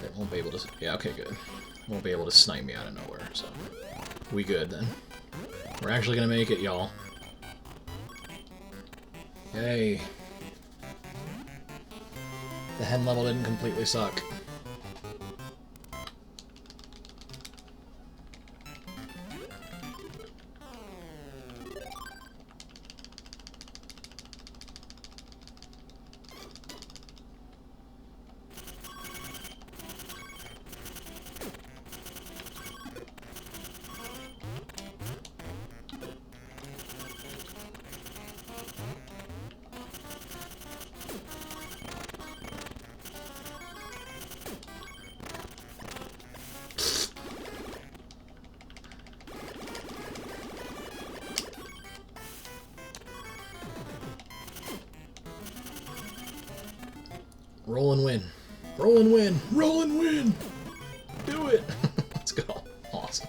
They won't be able to... Yeah, okay, good. Won't be able to snipe me out of nowhere, so... We good, then. We're actually gonna make it, y'all. Yay. The hen level didn't completely suck. Roll and win. Roll and win. Roll and win. Do it. Let's go. Awesome.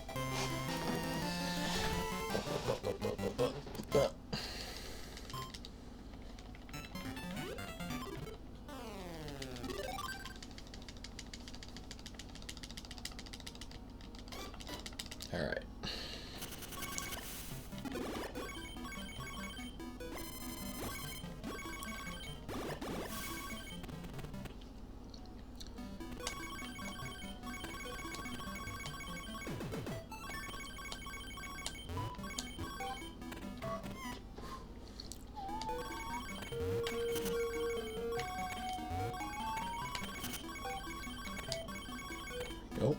All right. Nope.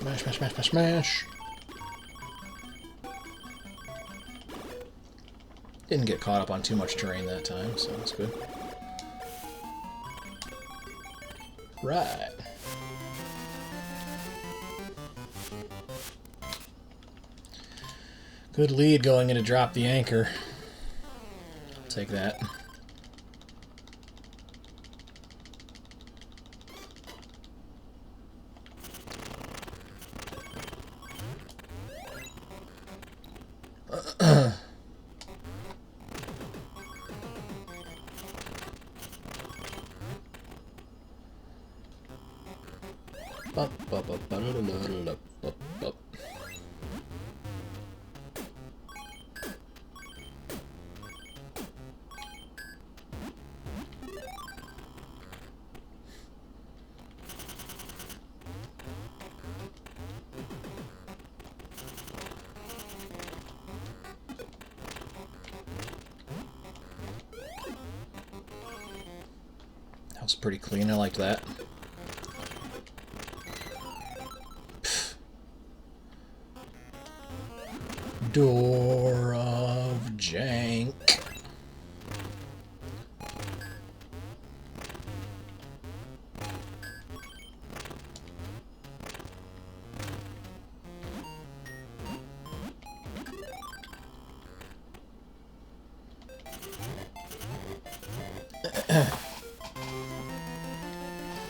Smash, smash, smash, smash, smash. Didn't get caught up on too much terrain that time, so that's good. Right. Good lead going in to drop the anchor. I'll take that. That was pretty clean, I liked that. Pfft. Door of Jank.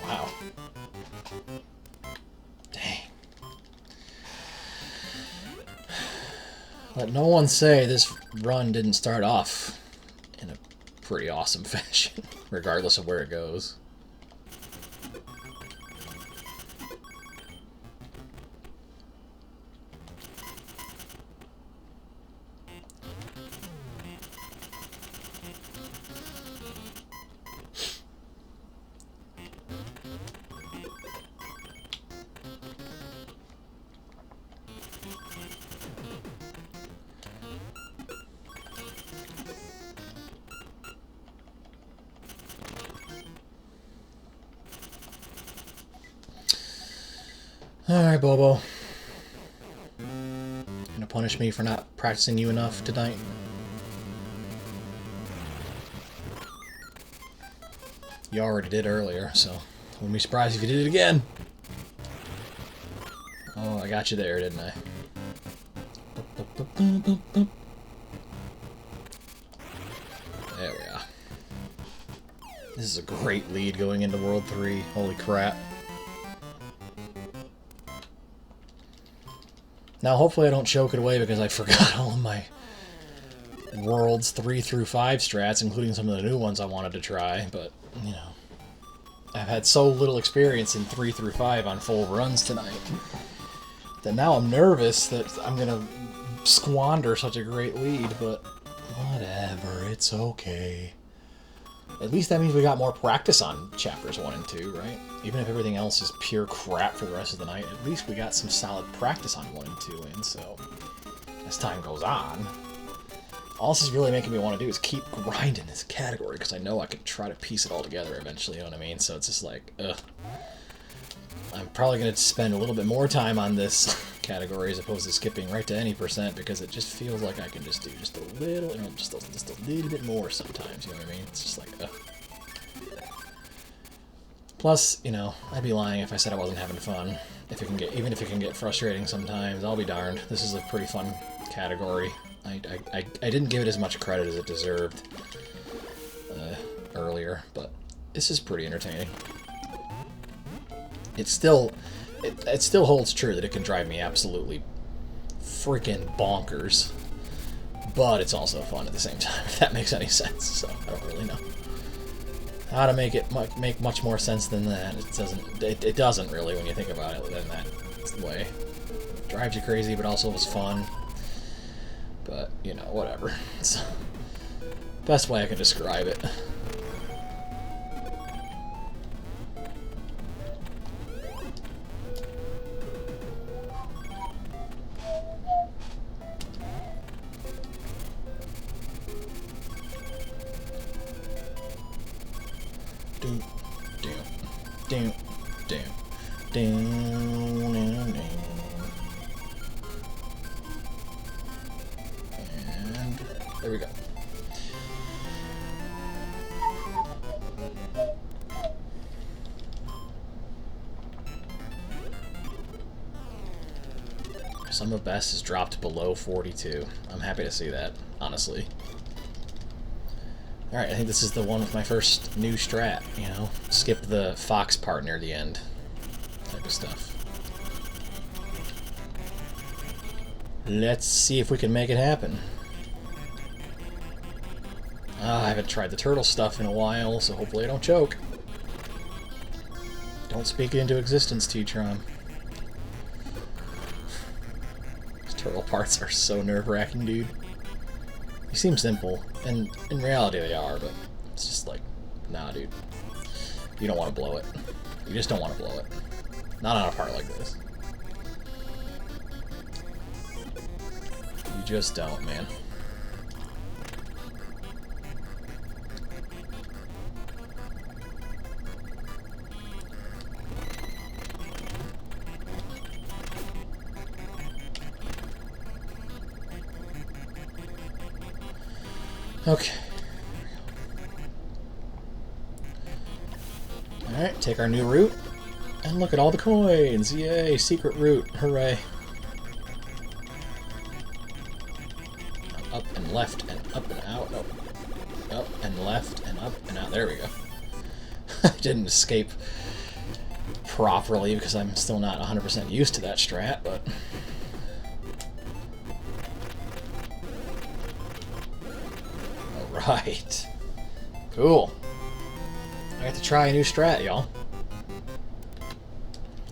Wow. Dang. Let no one say this run didn't start off in a pretty awesome fashion, regardless of where it goes. Alright, Bobo. Gonna punish me for not practicing you enough tonight? You already did earlier, so wouldn't be surprised if you did it again. Oh, I got you there, didn't I? There we are. This is a great lead going into World 3. Holy crap. Now, hopefully I don't choke it away because I forgot all of my Worlds 3 through 5 strats, including some of the new ones I wanted to try, but, you know. I've had so little experience in 3 through 5 on full runs tonight that now I'm nervous that I'm going to squander such a great lead, but whatever, it's okay. At least that means we got more practice on chapters 1 and 2, right? Even if everything else is pure crap for the rest of the night, at least we got some solid practice on 1 and 2 in, so as time goes on, all this is really making me want to do is keep grinding this category, because I know I can try to piece it all together eventually, you know what I mean? So it's just like, ugh. I'm probably going to spend a little bit more time on this category as opposed to skipping right to any %, because it just feels like I can just do just a little, you know, just a little bit more sometimes, you know what I mean? It's just like, ugh. Plus, you know, I'd be lying if I said I wasn't having fun. If it can get, even if it can get frustrating sometimes, I'll be darned. This is a pretty fun category. I didn't give it as much credit as it deserved earlier, but this is pretty entertaining. It still holds true that it can drive me absolutely freaking bonkers, but it's also fun at the same time, if that makes any sense. So I don't really know how to make it make much more sense than that. It doesn't really when you think about it in that way. It drives you crazy, but also was fun. But, you know, whatever. It's the best way I can describe it. And there we go. Some of best has dropped below 42. I'm happy to see that, honestly. Alright, I think this is the one with my first new strat, you know? Skip the fox part near the end type of stuff. Let's see if we can make it happen. I haven't tried the turtle stuff in a while, so hopefully I don't choke. Don't speak it into existence, T-Tron. These turtle parts are so nerve-wracking, dude. They seem simple, and in reality they are, but it's just like, nah, dude. You don't want to blow it. You just don't want to blow it. Not on a part like this. You just don't, man. Okay. Alright, take our new route. And look at all the coins! Yay! Secret route! Hooray! Up and left and up and out. Nope. Up and left and up and out. There we go. I didn't escape properly because I'm still not 100% used to that strat, but... Alright. Cool. I got to try a new strat, y'all.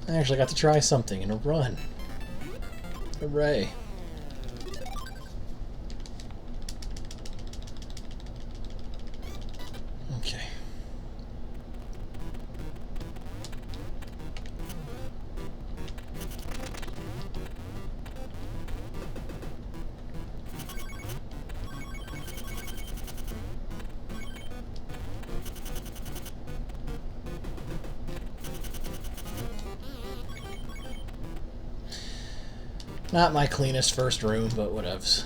I actually got to try something in a run. Hooray. Okay. Not my cleanest first room, but whatevs.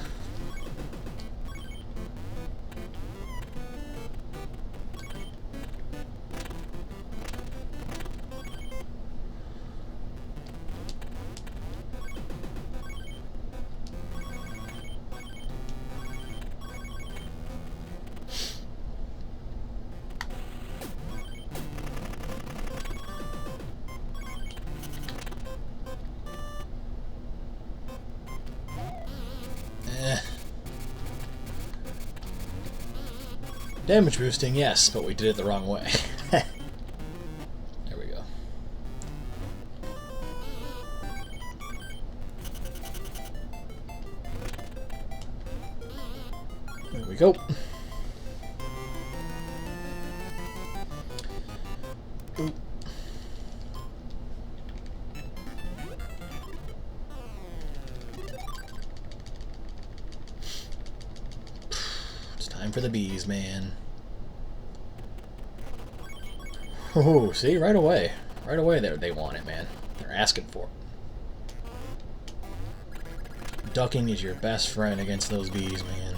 Damage boosting, yes, but we did it the wrong way. There we go. There we go. Oop. It's time for the bees, man. Oh, see, right away. Right away they want it, man. They're asking for it. Ducking is your best friend against those bees, man.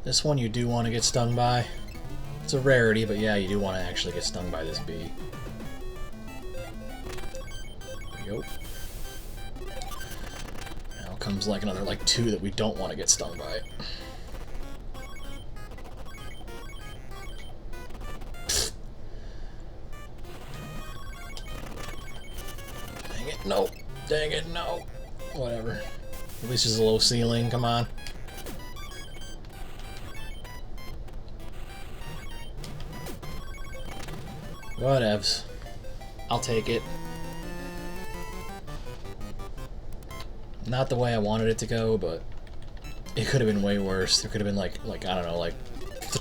This one you do want to get stung by. It's a rarity, but yeah, you do want to actually get stung by this bee. There we go. Now comes like another like 2 that we don't want to get stung by. Dang it, no. Dang it, no. Whatever. At least there's a low ceiling, come on. Whatevs. I'll take it. Not the way I wanted it to go, but it could have been way worse. There could have been like I don't know, like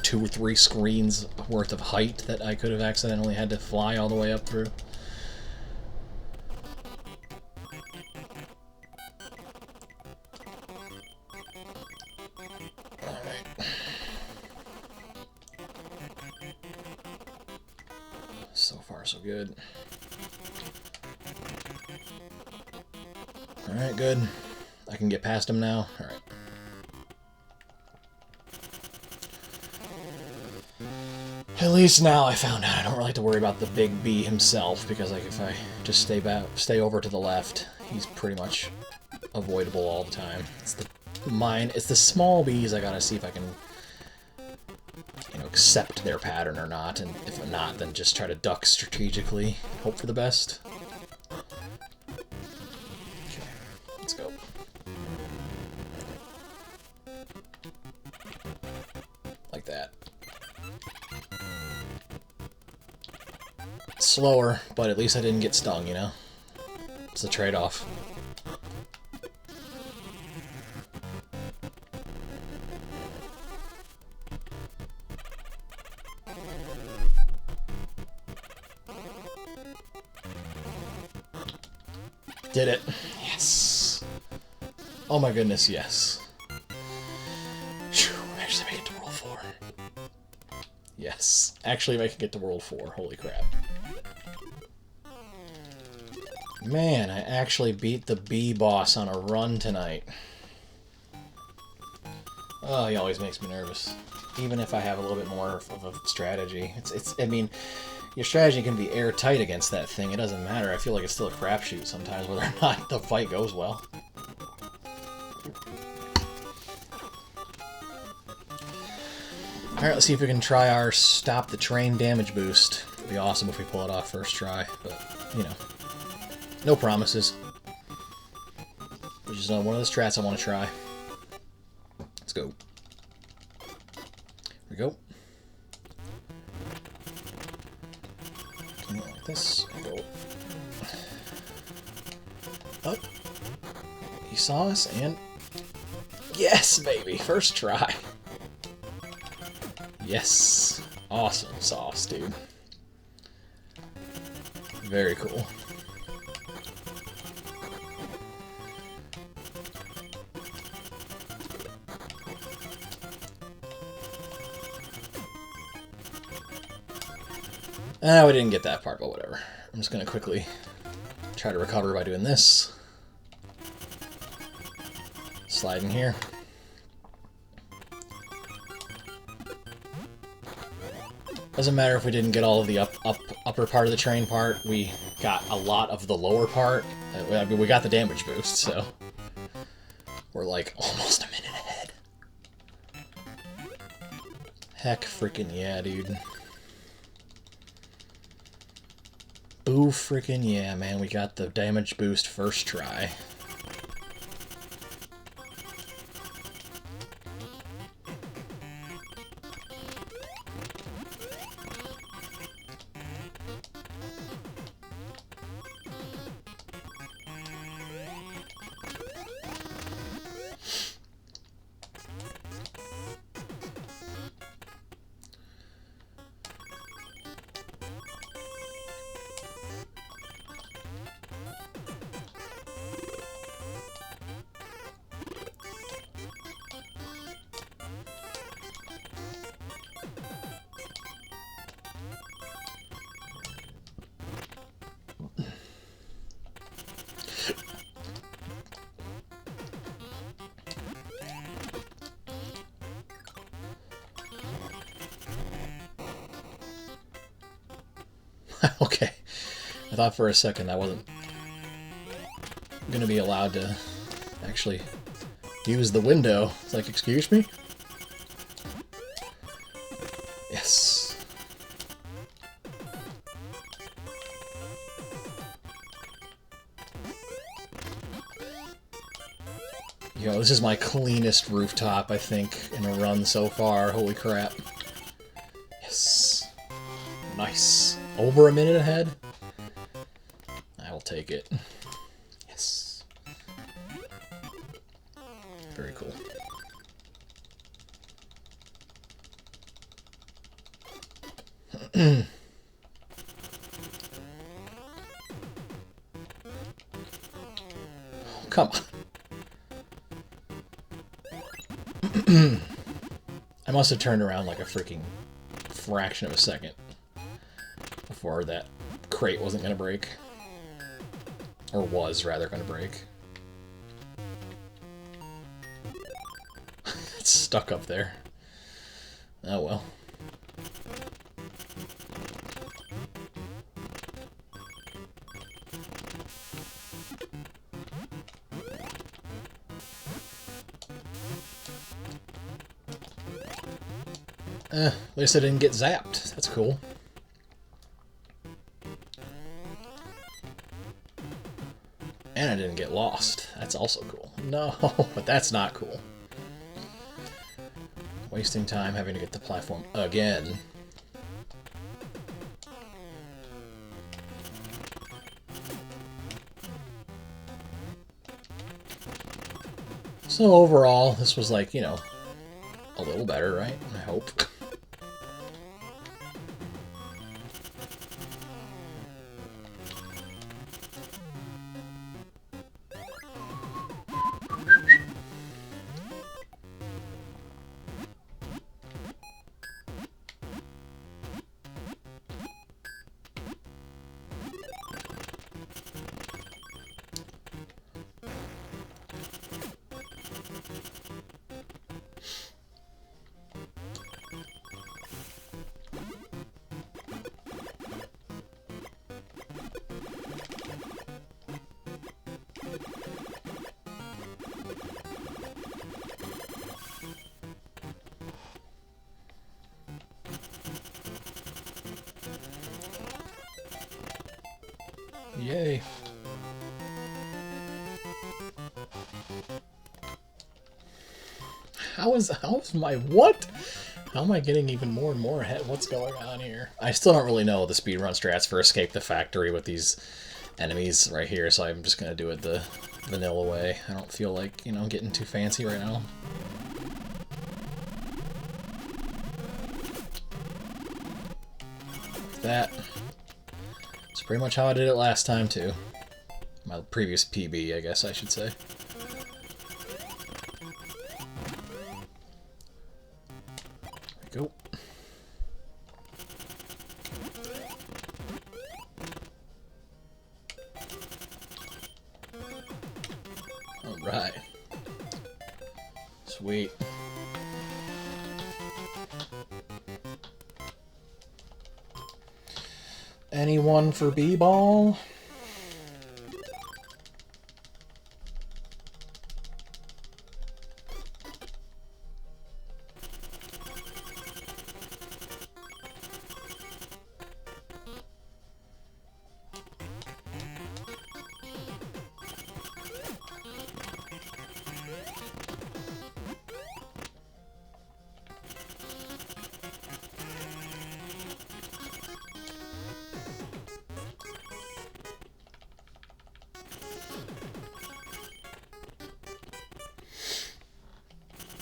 2 or 3 screens worth of height that I could have accidentally had to fly all the way up through. So far, so good. Alright, good. I can get past him now. Alright. At least now I found out I don't really have to worry about the big bee himself, because like if I just stay over to the left, he's pretty much avoidable all the time. It's the small bees I gotta see if I can accept their pattern or not, and if not, then just try to duck strategically, hope for the best. Okay, let's go. Like that. Slower, but at least I didn't get stung, you know? It's a trade-off. Did it. Yes. Oh my goodness, yes. Phew, actually make it to World 4. Yes. Actually make it get to World 4. Holy crap. Man, I actually beat the bee boss on a run tonight. Oh, he always makes me nervous. Even if I have a little bit more of a strategy. I mean, your strategy can be airtight against that thing. It doesn't matter. I feel like it's still a crapshoot sometimes whether or not the fight goes well. Alright, let's see if we can try our stop the train damage boost. It'd be awesome if we pull it off first try, but, you know. No promises. Which is one of the strats I want to try. Let's go. Here we go. Like this. Go up. He saw us, and yes, baby, first try. Yes, awesome sauce, dude. Very cool. We didn't get that part, but whatever. I'm just going to quickly try to recover by doing this. Slide in here. Doesn't matter if we didn't get all of the upper part of the train part. We got a lot of the lower part. I mean, we got the damage boost, so we're like almost a minute ahead. Heck freaking yeah, dude. Boo freaking yeah, man. We got the damage boost first try. Okay. I thought for a second I wasn't going to be allowed to actually use the window. It's like, excuse me? Yes. Yo, this is my cleanest rooftop, I think, in a run so far. Holy crap. Yes. Nice. Over a minute ahead? I will take it. Yes. Very cool. Come on. I must have turned around like a freaking fraction of a second before that crate wasn't going to break. Or was, rather, going to break. It's stuck up there. Oh well. At least I didn't get zapped. That's cool. And I didn't get lost. That's also cool. No, but that's not cool. Wasting time having to get the platform again. So overall, this was like, you know, a little better, right? I hope. Yay. How is my what? How am I getting even more and more ahead? What's going on here? I still don't really know the speedrun strats for Escape the Factory with these enemies right here, so I'm just gonna do it the vanilla way. I don't feel like, you know, getting too fancy right now. That. It's pretty much how I did it last time, too. My previous PB, I guess I should say. There we go. Alright. Sweet. Anyone for B-ball?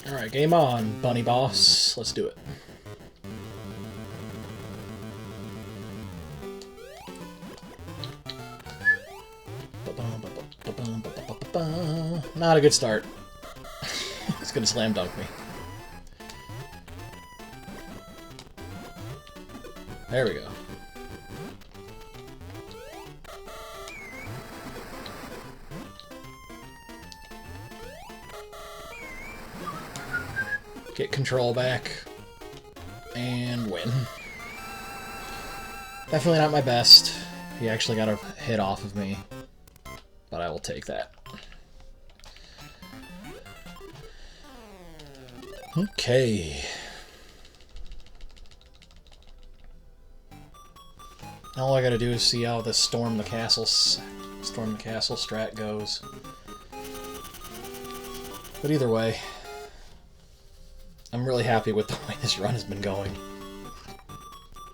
Alright, game on, bunny boss. Let's do it. Not a good start. It's gonna slam dunk me. There we go. Get control back. And win. Definitely not my best. He actually got a hit off of me. But I will take that. Okay. All I gotta do is see how the storm the castle strat goes. But either way, I'm really happy with the way this run has been going.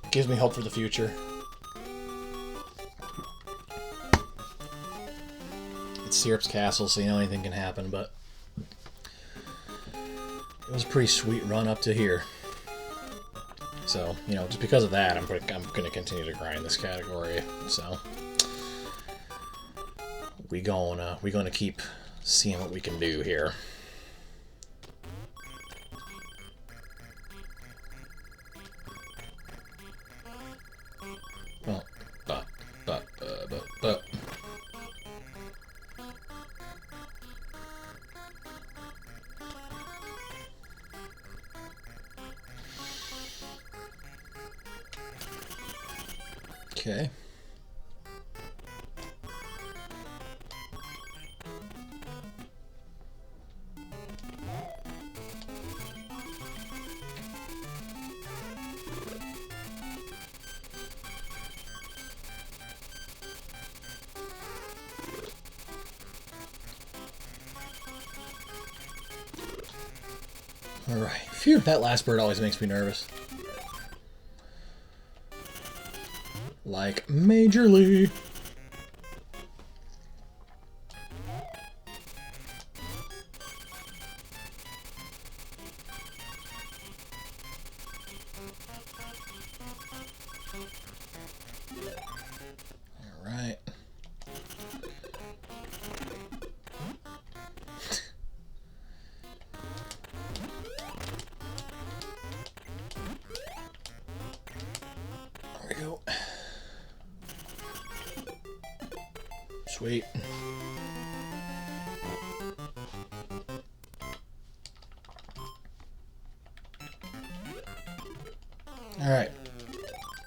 It gives me hope for the future. It's Syrup's castle, so you know anything can happen, but it was a pretty sweet run up to here. So, you know, just because of that, I'm going to continue to grind this category. So, we gonna keep seeing what we can do here. Well, but. Okay. Alright. Phew, that last bird always makes me nervous. Like, majorly. Alright. There we go. Sweet. Alright.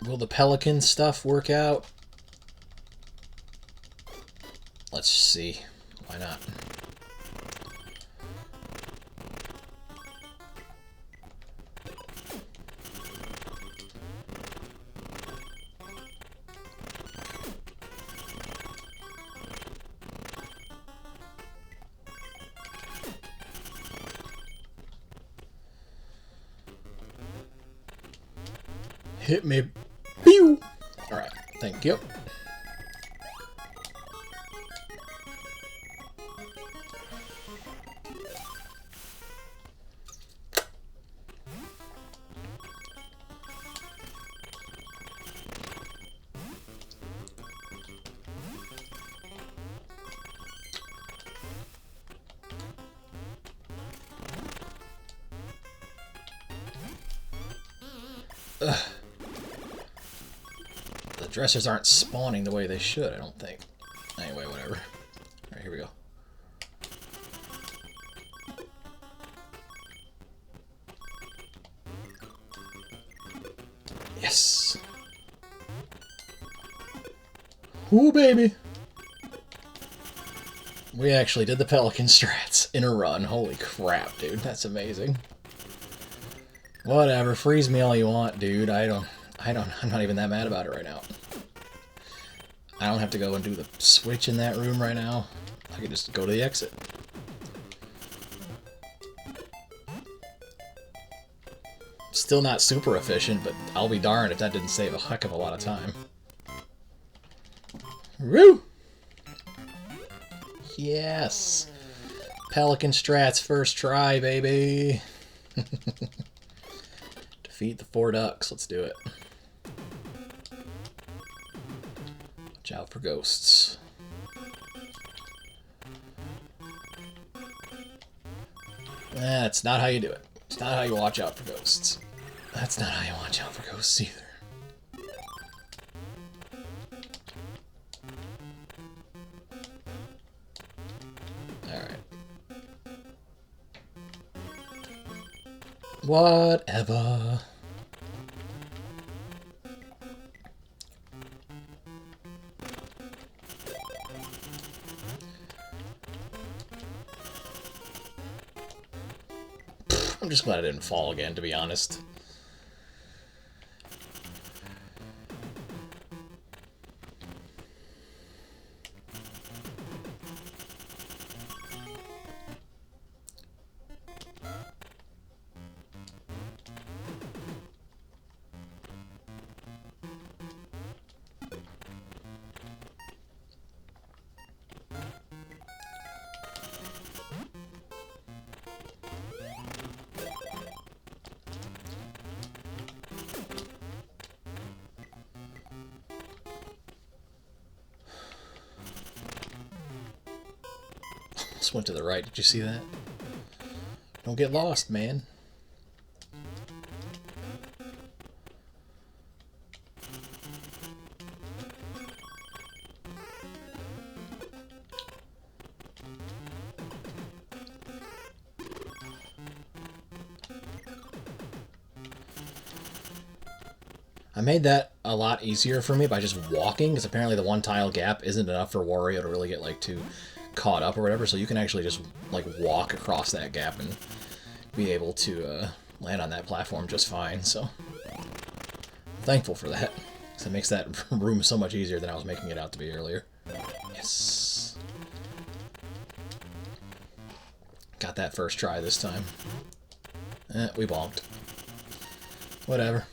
Will the pelican stuff work out? Let's see. Why not? Hit me. Pew! Alright, thank you. Ugh. The dressers aren't spawning the way they should, I don't think. Anyway, whatever. Alright, here we go. Yes! Ooh, baby! We actually did the pelican strats in a run. Holy crap, dude. That's amazing. Whatever, freeze me all you want, dude. I'm not even that mad about it right now. I don't have to go and do the switch in that room right now. I can just go to the exit. Still not super efficient, but I'll be darned if that didn't save a heck of a lot of time. Woo! Yes! Pelican strats first try, baby. Defeat the 4 ducks. Let's do it. Watch out for ghosts. That's not how you do it. It's not how you watch out for ghosts. That's not how you watch out for ghosts either. Alright. Whatever. I'm just glad I didn't fall again, to be honest. Just went to the right. Did you see that? Don't get lost, man. I made that a lot easier for me by just walking, because apparently the one tile gap isn't enough for Wario to really get like too caught up or whatever, so you can actually just like walk across that gap and be able to land on that platform just fine, so I'm thankful for that, because it makes that room so much easier than I was making it out to be earlier. Yes. Got that first try this time. We bonked. Whatever.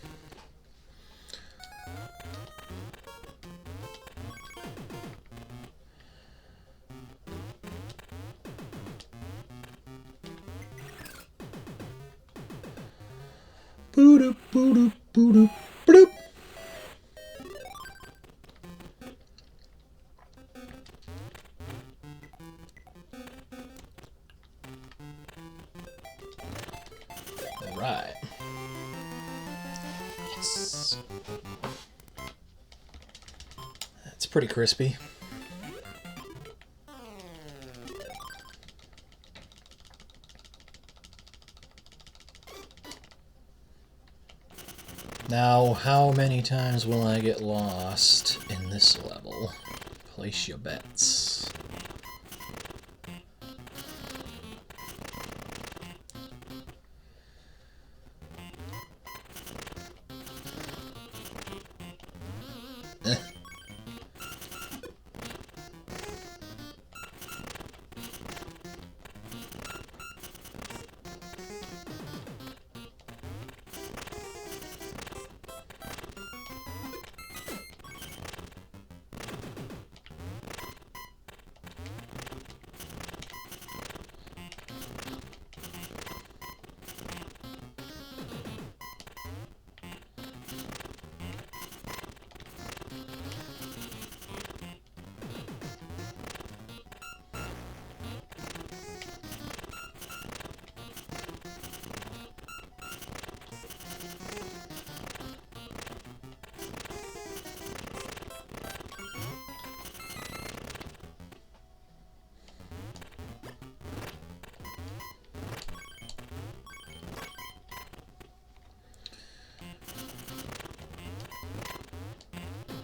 Boo-doop, boo-doop, boo-doop, boo-doop. All right. Yes. That's pretty crispy. Now, how many times will I get lost in this level? Place your bets.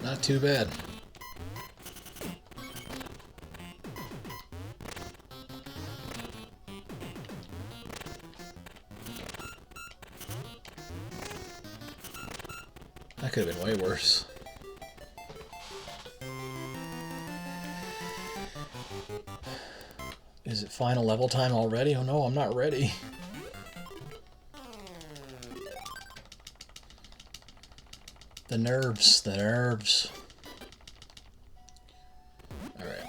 Not too bad. That could have been way worse. Is it final level time already? Oh no, I'm not ready. The nerves, the nerves. Alright.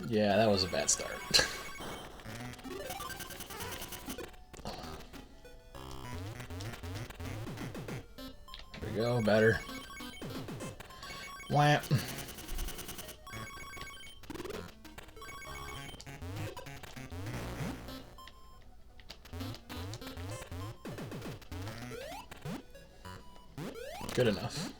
Yeah, that was a bad start. There we go, better. Wham. Good enough.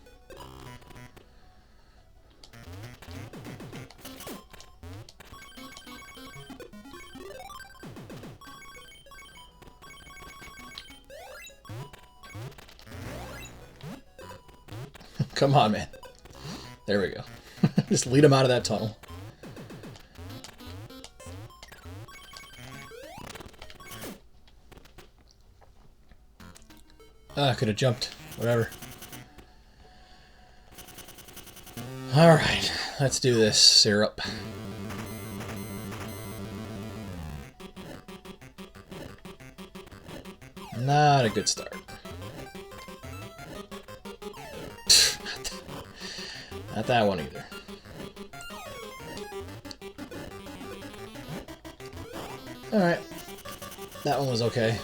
Come on, man. There we go. Just lead him out of that tunnel. Ah, could have jumped. Whatever. Alright, let's do this, syrup. Not a good start. Not that one either. Alright. That one was okay.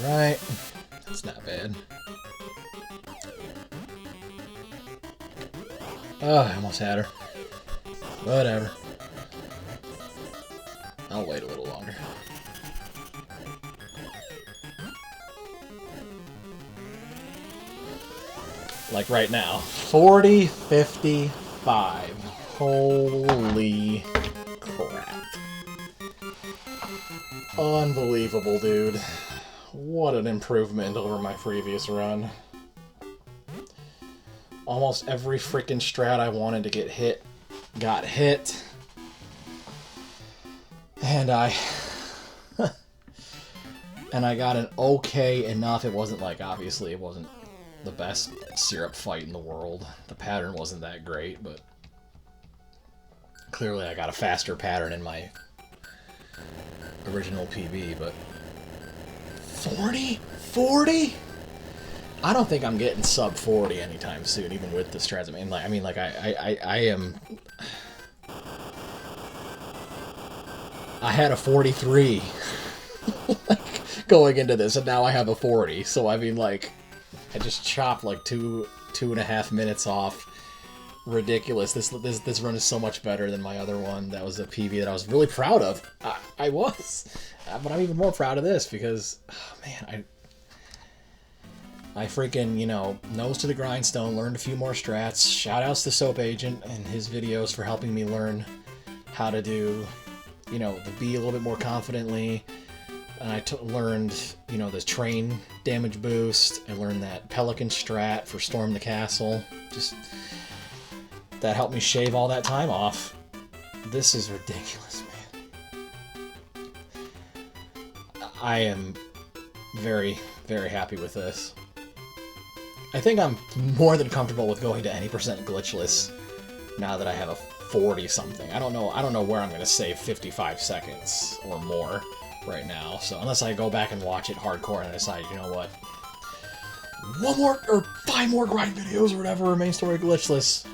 Alright. That's not bad. Oh, I almost had her. Whatever. I'll wait a little longer. Like right now. 40, 55. Holy crap. Unbelievable, dude. What an improvement over my previous run. Almost every freaking strat I wanted to get hit got hit. And I got an okay enough. It wasn't like, obviously it wasn't the best syrup fight in the world. The pattern wasn't that great, but clearly I got a faster pattern in my original PB, but 40? 40? I don't think I'm getting sub 40 anytime soon, even with the strats. I had a 43 going into this, and now I have a 40. So I mean, like, I just chopped like two and a half minutes off. Ridiculous. This run is so much better than my other one. That was a PB that I was really proud of. I was, but I'm even more proud of this because, oh man, I freaking, you know, nose to the grindstone, learned a few more strats. Shoutouts to Soap Agent and his videos for helping me learn how to do, you know, the B a little bit more confidently. And I learned, you know, this train damage boost. I learned that Pelican strat for Storm the Castle. Just, that helped me shave all that time off. This is ridiculous, man. I am very, very happy with this. I think I'm more than comfortable with going to any percent glitchless now that I have a 40-something. I don't know where I'm going to save 55 seconds or more right now. So unless I go back and watch it hardcore and I decide, you know what, 1 more or 5 more grind videos or whatever, main story glitchless.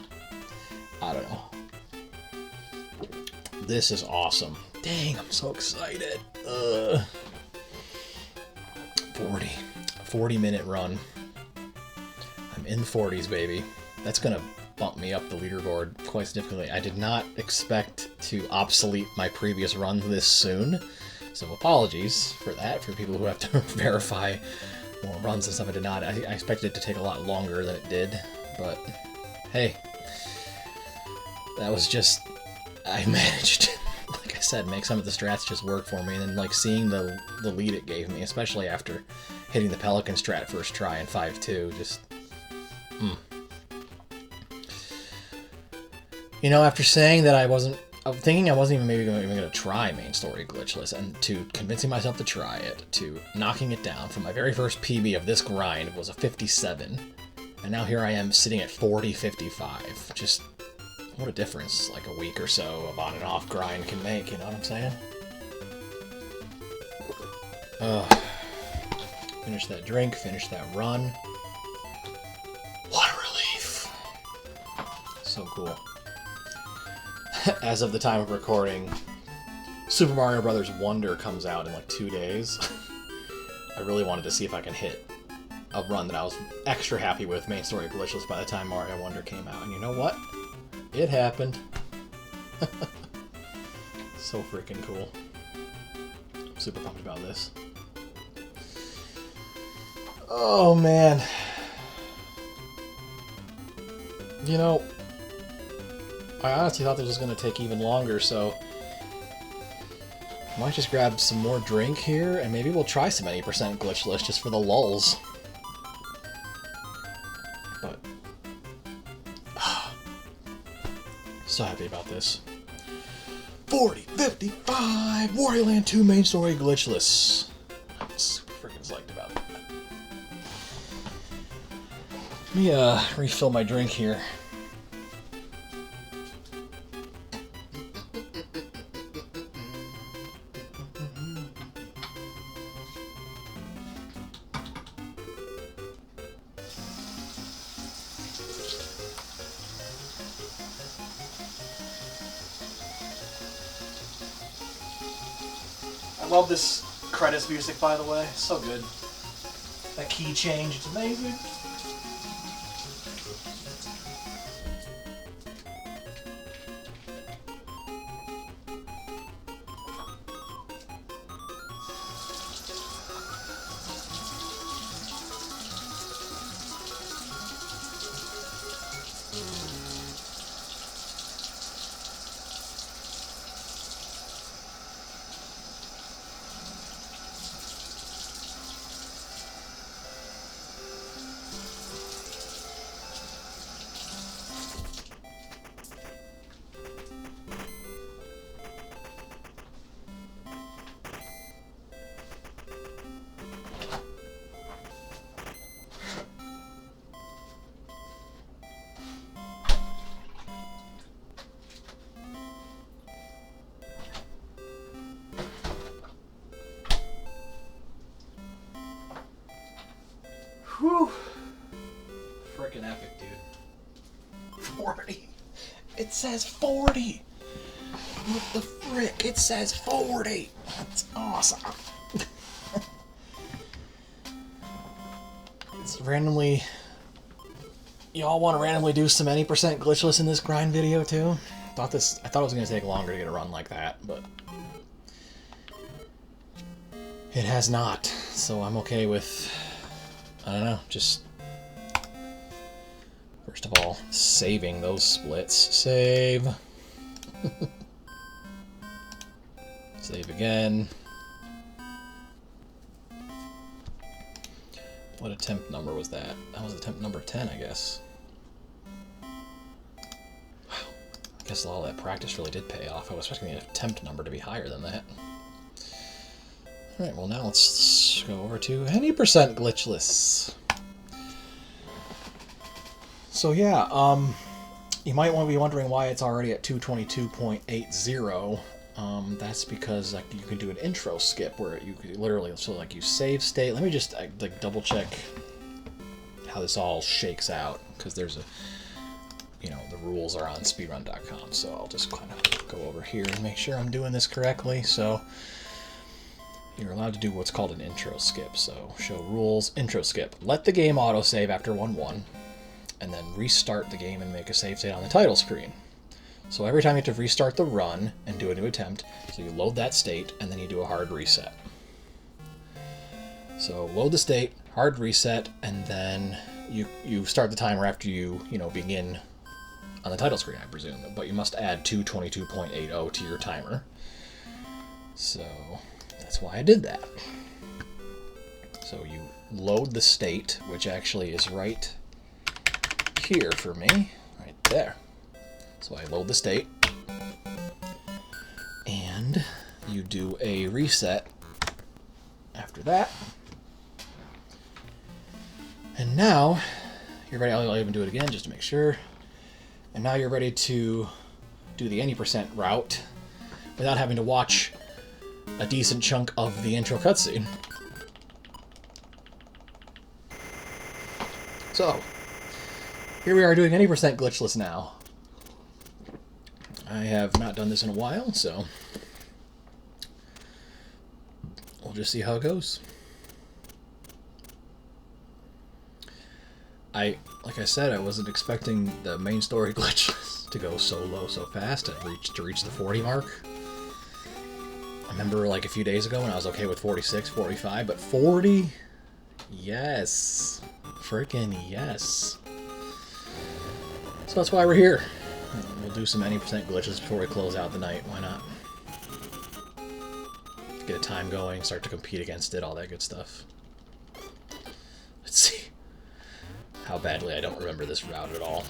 I don't know. This is awesome. Dang, I'm so excited. 40-minute run. I'm in the 40s, baby. That's gonna bump me up the leaderboard quite significantly. I did not expect to obsolete my previous run this soon, so apologies for that, for people who have to verify more runs and stuff. I did not. I expected it to take a lot longer than it did, but hey, that was just, I managed, like I said, make some of the strats just work for me, and then like seeing the lead it gave me, especially after hitting the Pelican strat first try in 5-2, just, You know, after saying that I'm thinking I wasn't even going to try main story glitchless, and to convincing myself to try it, to knocking it down from my very first PB of this grind was a 57. And now here I am sitting at 40-55. Just, what a difference like a week or so of on and off grind can make, you know what I'm saying? Finish that drink, finish that run. What a relief. So cool. As of the time of recording, Super Mario Bros. Wonder comes out in like 2 days. I really wanted to see if I can hit a run that I was extra happy with, main story Glitchless, by the time Mario Wonder came out. And you know what? It happened. So freaking cool. I'm super pumped about this. Oh, man. You know, I honestly thought this was going to take even longer, so I might just grab some more drink here, and maybe we'll try some 80% glitchless just for the lulls. But, so happy about this. 40-55 Wario Land 2 main story glitchless. I'm super freaking psyched about it. Let me refill my drink here. I love this credits music, by the way. So good. That key change, it's amazing. Whew. Frickin' epic, dude. 40. It says 40. What the frick? It says 40. That's awesome. It's randomly... Y'all want to randomly do some 80% glitchless in this grind video, too? I thought it was going to take longer to get a run like that, but... It has not, so I'm okay with... I don't know, just... First of all, saving those splits. Save. Save again. What attempt number was that? That was attempt number 10, I guess. Wow. I guess all that practice really did pay off. I was expecting the attempt number to be higher than that. Alright, well now let's go over to 80% glitchless. So yeah, you might want to be wondering why it's already at 222.80. That's because like you can do an intro skip where you could literally, so like you save state. Let me just like double check how this all shakes out, because there's a, you know, the rules are on speedrun.com, so I'll just kind of go over here and make sure I'm doing this correctly. So you're allowed to do what's called an intro skip. So show rules, intro skip. Let the game autosave after 1-1, and then restart the game and make a save state on the title screen. So every time you have to restart the run and do a new attempt, so you load that state and then you do a hard reset. So load the state, hard reset, and then you start the timer after you begin on the title screen, I presume. But you must add 222.80 to your timer. So that's why I did that. So you load the state, which actually is right here for me, right there. So I load the state, and you do a reset after that. And now You're ready. I'll even do it again just to make sure. And now you're ready to do the any percent route without having to watch a decent chunk of the intro cutscene. So, here we are doing any percent glitchless now. I have not done this in a while, so we'll just see how it goes. Like I said, I wasn't expecting the main story glitch to go so low so fast to reach the 40 mark. I remember like a few days ago when I was okay with 46, 45, but 40? Yes. Freaking yes. So that's why we're here. We'll do some any percent glitches before we close out the night. Why not? Get a time going, start to compete against it, all that good stuff. Let's see how badly I don't remember this route at all.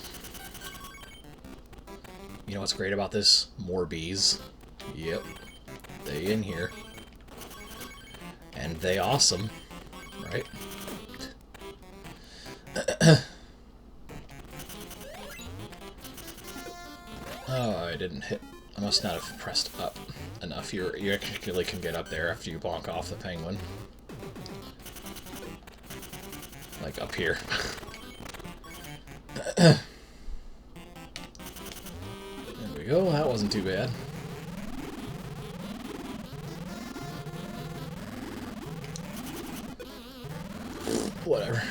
You know what's great about this? More bees. Yep. They in here. And they awesome. Right? Oh, I didn't hit. I must not have pressed up enough. You actually can get up there after you bonk off the penguin. Like up here. There we go. That wasn't too bad. Whatever.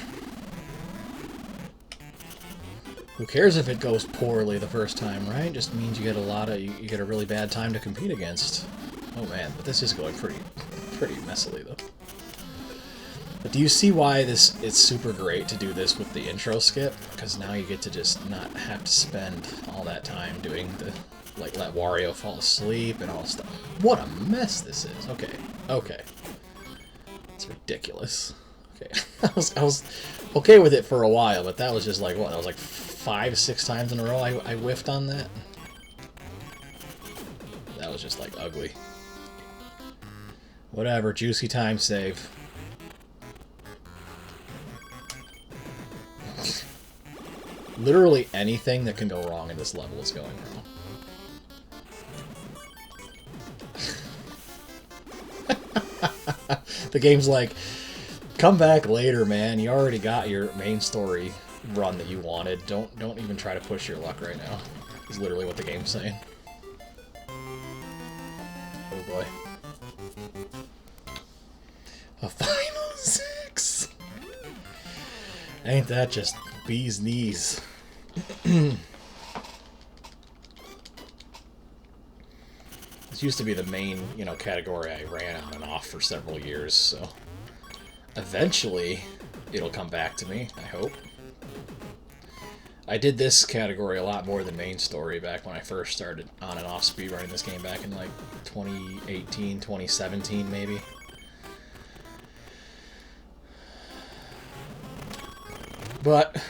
Who cares if it goes poorly the first time, right? Just means you get you get a really bad time to compete against. Oh man, but this is going pretty messily though. But do you see why it's super great to do this with the intro skip? Because now you get to just not have to spend all that time doing the like let Wario fall asleep and all stuff. What a mess this is. Okay. It's ridiculous. Okay. I was okay with it for a while, but that was just like what? That was like 5, 6 times in a row I whiffed on that. That was just like ugly. Whatever, juicy time save. Literally anything that can go wrong in this level is going wrong. The game's like, come back later, man. You already got your main story run that you wanted. Don't even try to push your luck right now. Is literally what the game's saying. Oh boy. A final 6. Ain't that just bee's knees? This used to be the main, category I ran on and off for several years, so eventually it'll come back to me, I hope. I did this category a lot more than main story back when I first started on and off speedrunning this game back in like 2018, 2017 maybe. But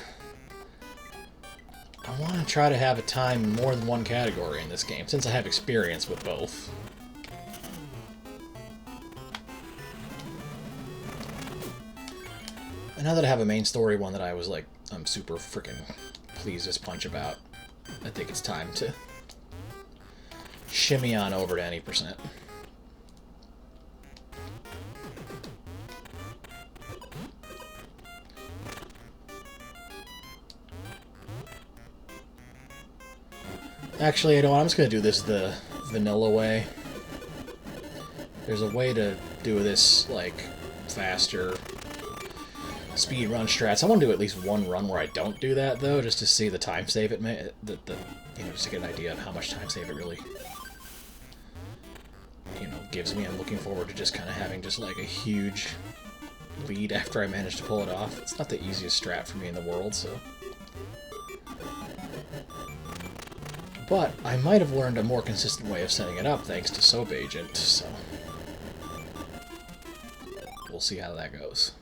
I want to try to have a time in more than one category in this game, since I have experience with both. And now that I have a main story one that I was like, I'm super freaking pleased as punch about, I think it's time to shimmy on over to any percent. Actually, you know what? I'm just going to do this the vanilla way. There's a way to do this, like, faster speedrun strats. I want to do at least one run where I don't do that, though, just to see the time save it just to get an idea of how much time save it really, gives me. I'm looking forward to just kind of having just, like, a huge lead after I manage to pull it off. It's not the easiest strat for me in the world, so... But I might have learned a more consistent way of setting it up thanks to Soap Agent, so we'll see how that goes.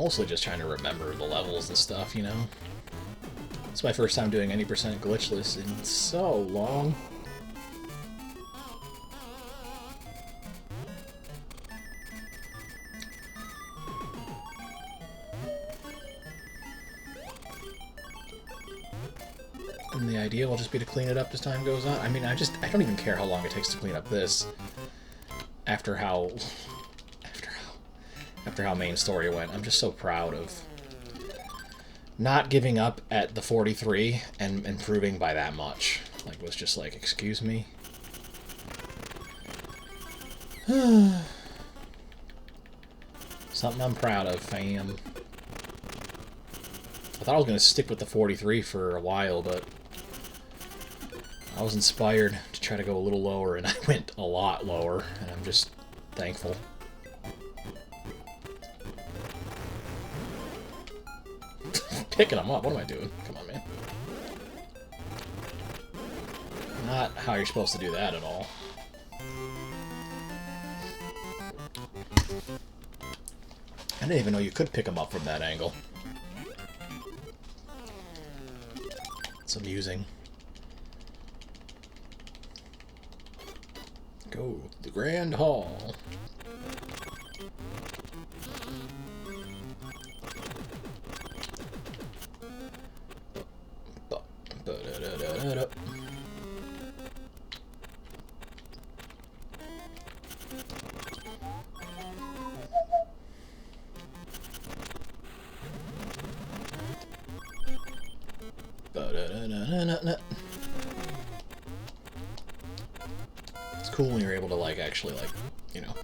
Mostly just trying to remember the levels and stuff, you know? It's my first time doing any percent glitchless in so long. And the idea will just be to clean it up as time goes on. I mean, I don't even care how long it takes to clean up this. After how main story went. I'm just so proud of not giving up at the 43 and improving by that much. Like, was just like, excuse me? Something I'm proud of, fam. I thought I was going to stick with the 43 for a while, but I was inspired to try to go a little lower, and I went a lot lower, and I'm just thankful. Picking them up. What am I doing? Come on, man. Not how you're supposed to do that at all. I didn't even know you could pick them up from that angle. It's amusing. Go to the Grand Hall. It's cool when you're able to, like, actually, like, you know,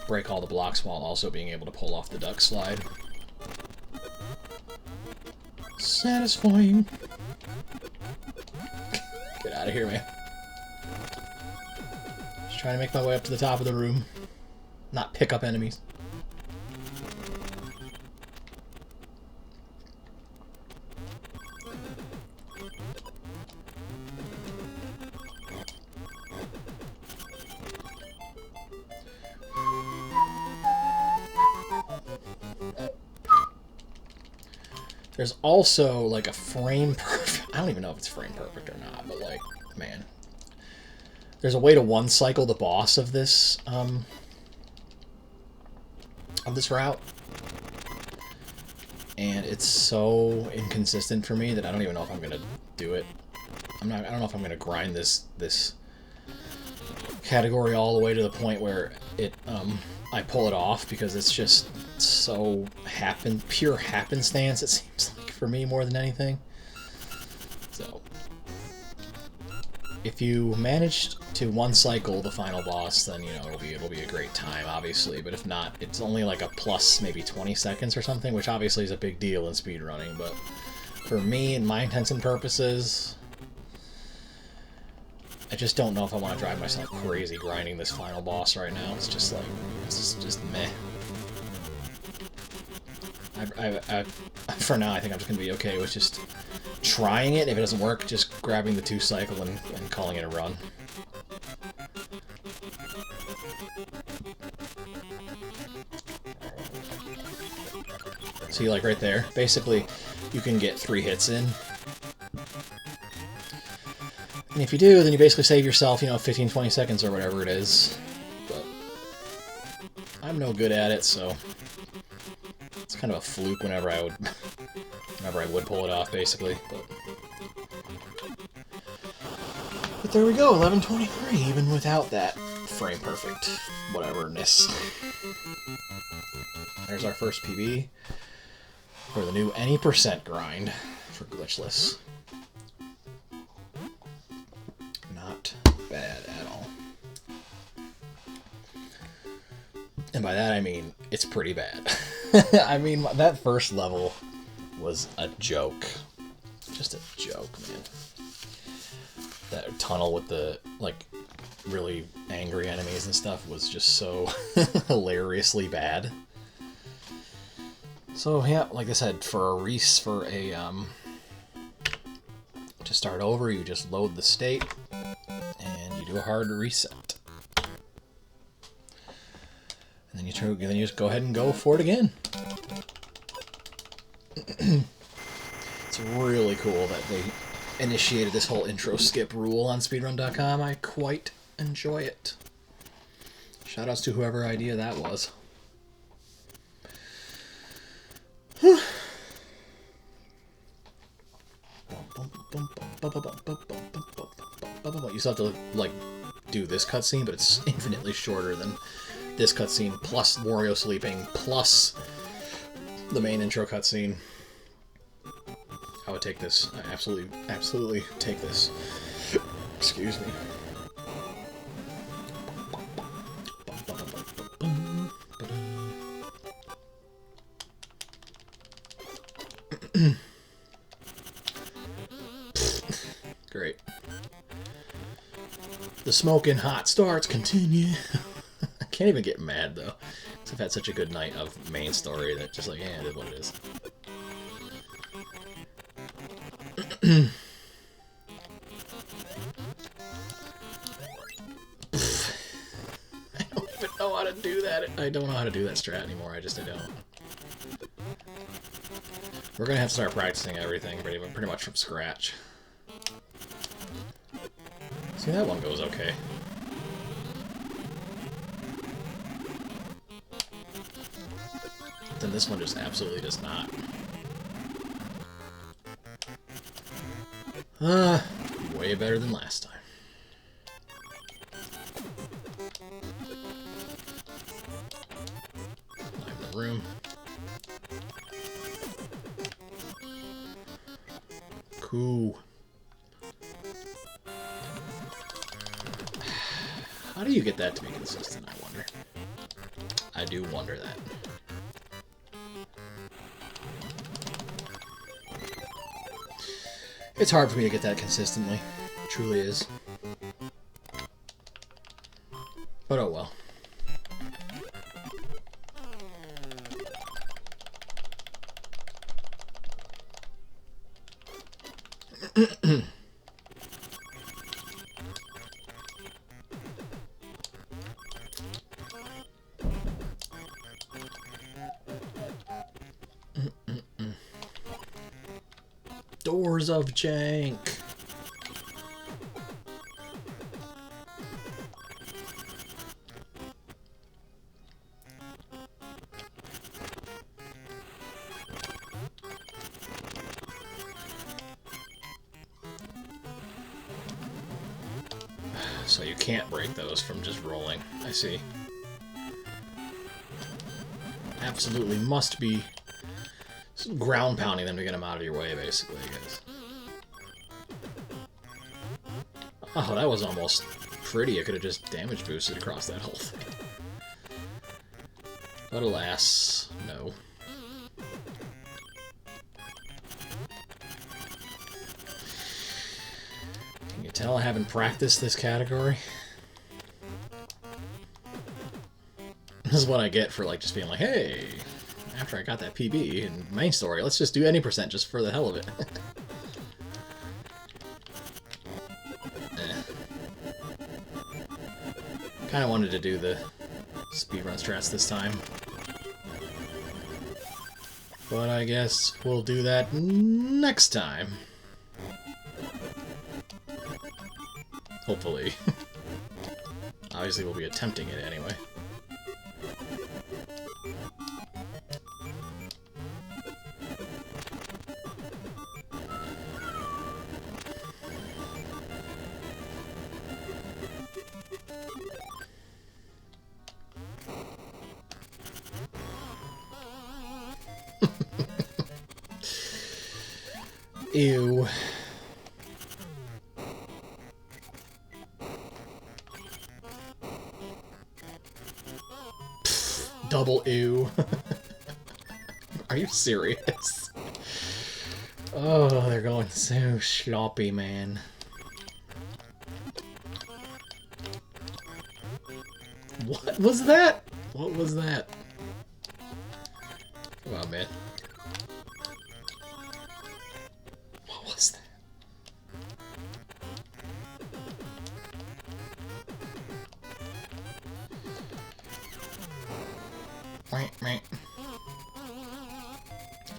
break all the blocks while also being able to pull off the duck slide. Satisfying. Get out of here, man. Just trying to make my way up to the top of the room. Not pick up enemies. There's also, like, a frame perfect... I don't even know if it's frame perfect or not, but, like, man. There's a way to one-cycle the boss of this route. And it's so inconsistent for me that I don't even know if I'm going to do it. I don't know if I'm going to grind this category all the way to the point where I pull it off, because it's just so pure happenstance, it seems like, for me, more than anything. So, if you managed to one-cycle the final boss, then, you know, it'll be a great time, obviously. But if not, it's only like a plus maybe 20 seconds or something, which obviously is a big deal in speedrunning. But for me, and my intents and purposes, I just don't know if I want to drive myself crazy grinding this final boss right now. It's just like, it's just meh. For now, I think I'm just going to be okay with just trying it. If it doesn't work, just grabbing the 2-cycle and calling it a run. See, like right there, basically, you can get 3 hits in. And if you do, then you basically save yourself, you know, 15-20 seconds or whatever it is. But I'm no good at it, so it's kind of a fluke whenever I would pull it off, basically. But there we go, 11:23, even without that frame perfect whateverness. There's our first PB for the new any percent grind for Glitchless. Not bad at all. And by that I mean, it's pretty bad. I mean, that first level was a joke. Just a joke, man. That tunnel with the, like, really angry enemies and stuff was just so hilariously bad. So, yeah, like I said, to start over, you just load the state, and you do a hard reset. And then you just go ahead and go for it again. It's really cool that they initiated this whole intro skip rule on speedrun.com. I quite enjoy it. Shoutouts to whoever idea that was. You still have to, like, do this cutscene, but it's infinitely shorter than this cutscene, plus Wario sleeping, plus the main intro cutscene. I would take this. I absolutely take this. Excuse me. Great. The smoking hot starts continue. I can't even get mad though, because I've had such a good night of main story that just like, yeah, it is what it is. I don't even know how to do that. I don't know how to do that strat anymore. I don't. We're gonna have to start practicing everything pretty much from scratch. See, that one goes okay. Then this one just absolutely does not. Way better than last time. Not in the room. Cool. How do you get that to be consistent, I wonder? I do wonder that. It's hard for me to get that consistently. It truly is. But oh well. Doors of Jank. So you can't break those from just rolling. I see. Absolutely must be ground pounding them to get them out of your way, basically, I guess. Oh, that was almost pretty. I could have just damage boosted across that whole thing. But alas, no. Can you tell I haven't practiced this category? This is what I get for, like, just being like, hey, after I got that PB in main story, let's just do any percent just for the hell of it. Kind of wanted to do the speedrun strats this time. But I guess we'll do that next time. Hopefully. Obviously we'll be attempting it anyway. Ew. Pfft, double ew. Are you serious? Oh, they're going so sloppy, man. What was that? What was that? Come on, man. What was that?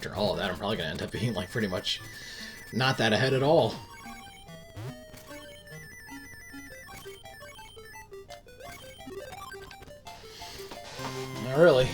after all of that, I'm probably going to end up being, like, pretty much not that ahead at all. Not really.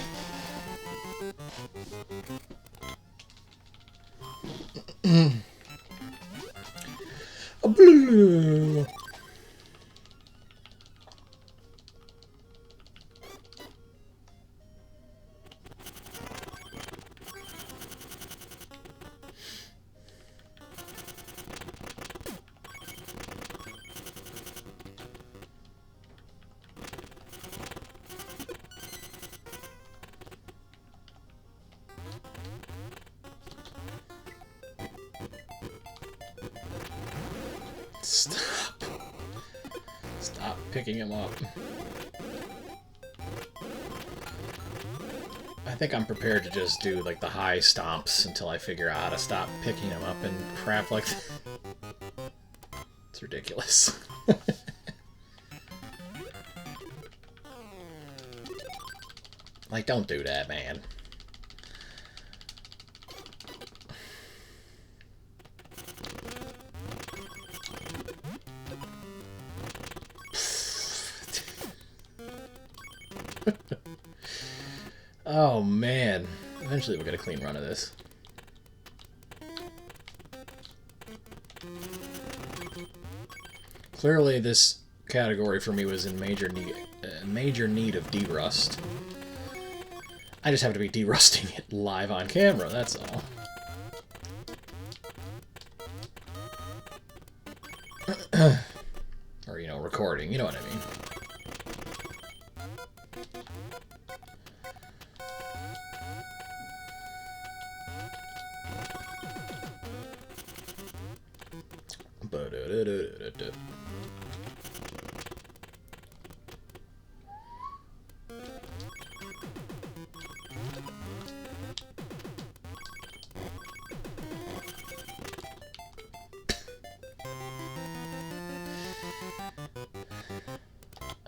Stop. Stop picking him up. I think I'm prepared to just do, like, the high stomps until I figure out how to stop picking him up and crap like that. It's ridiculous. Like, don't do that, man. Oh, man. Eventually we'll get a clean run of this. Clearly this category for me was in major need of derust. I just have to be derusting it live on camera, that's all. Or, you know, recording, you know what I mean.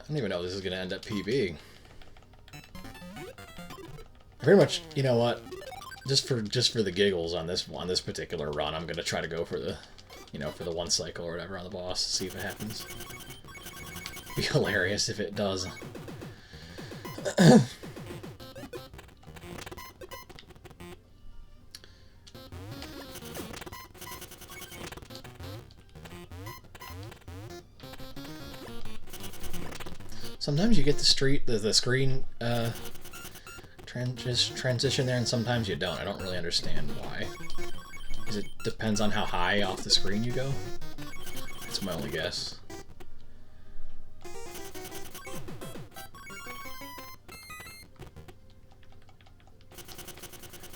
I don't even know if this is going to end up PB. Pretty much, you know what? Just for the giggles on this particular run, I'm going to try to go for the, you know, for the one cycle or whatever on the boss, see if it happens. Be hilarious if it does. Sometimes you get the screen transition there, and sometimes you don't. I don't really understand why. Because it depends on how high off the screen you go. That's my only guess.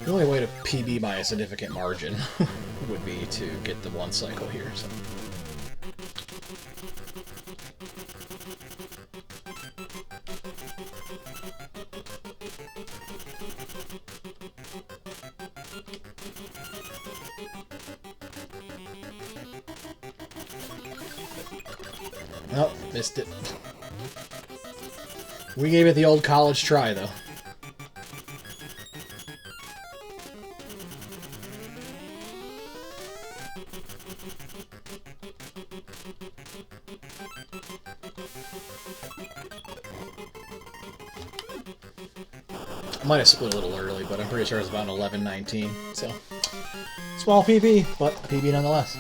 The only way to PB by a significant margin would be to get the one cycle here. So. Nope, missed it. We gave it the old college try, though. I might have split a little early, but I'm pretty sure it was about an 11-19, so... Small PB, but PB nonetheless.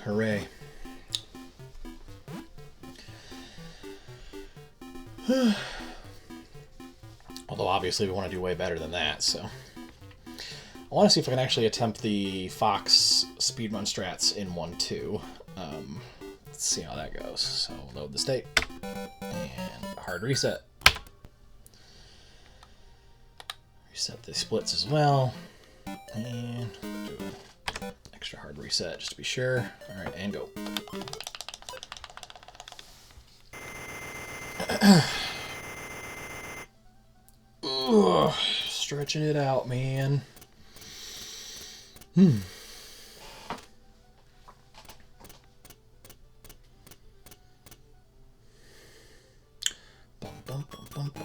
Hooray. Although, obviously, we want to do way better than that, so... I want to see if I can actually attempt the Fox speedrun strats in 1-2. Let's see how that goes. So, load the state. And hard reset. Reset the splits as well. And do an extra hard reset just to be sure. Alright, and go. Ugh, stretching it out, man. Bum, bum, bum, bum, bum.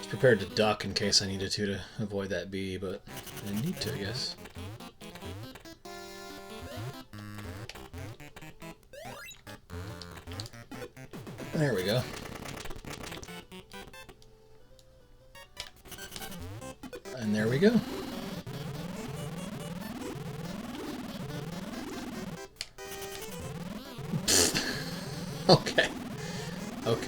Prepared to duck in case I needed to avoid that bee, but I didn't need to, I guess. There we go. And there we go. Okay. Okay.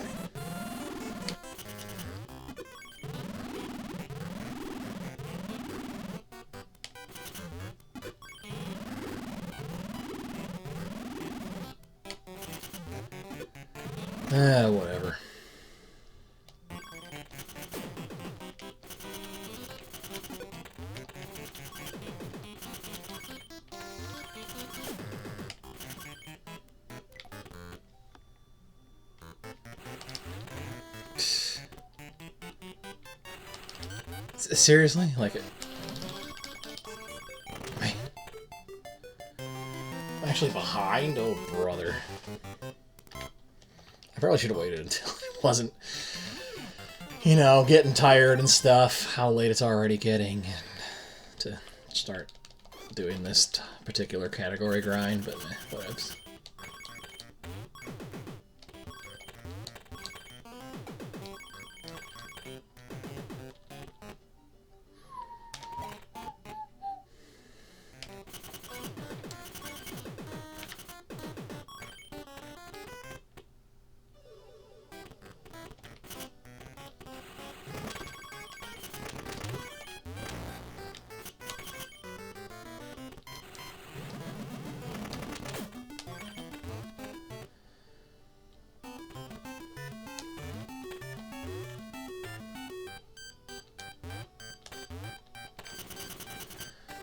Whatever. Seriously? Like it? Man. I'm actually behind? Oh, brother. I probably should have waited until it wasn't, you know, getting tired and stuff, how late it's already getting, and to start doing this particular category grind, but whatevs.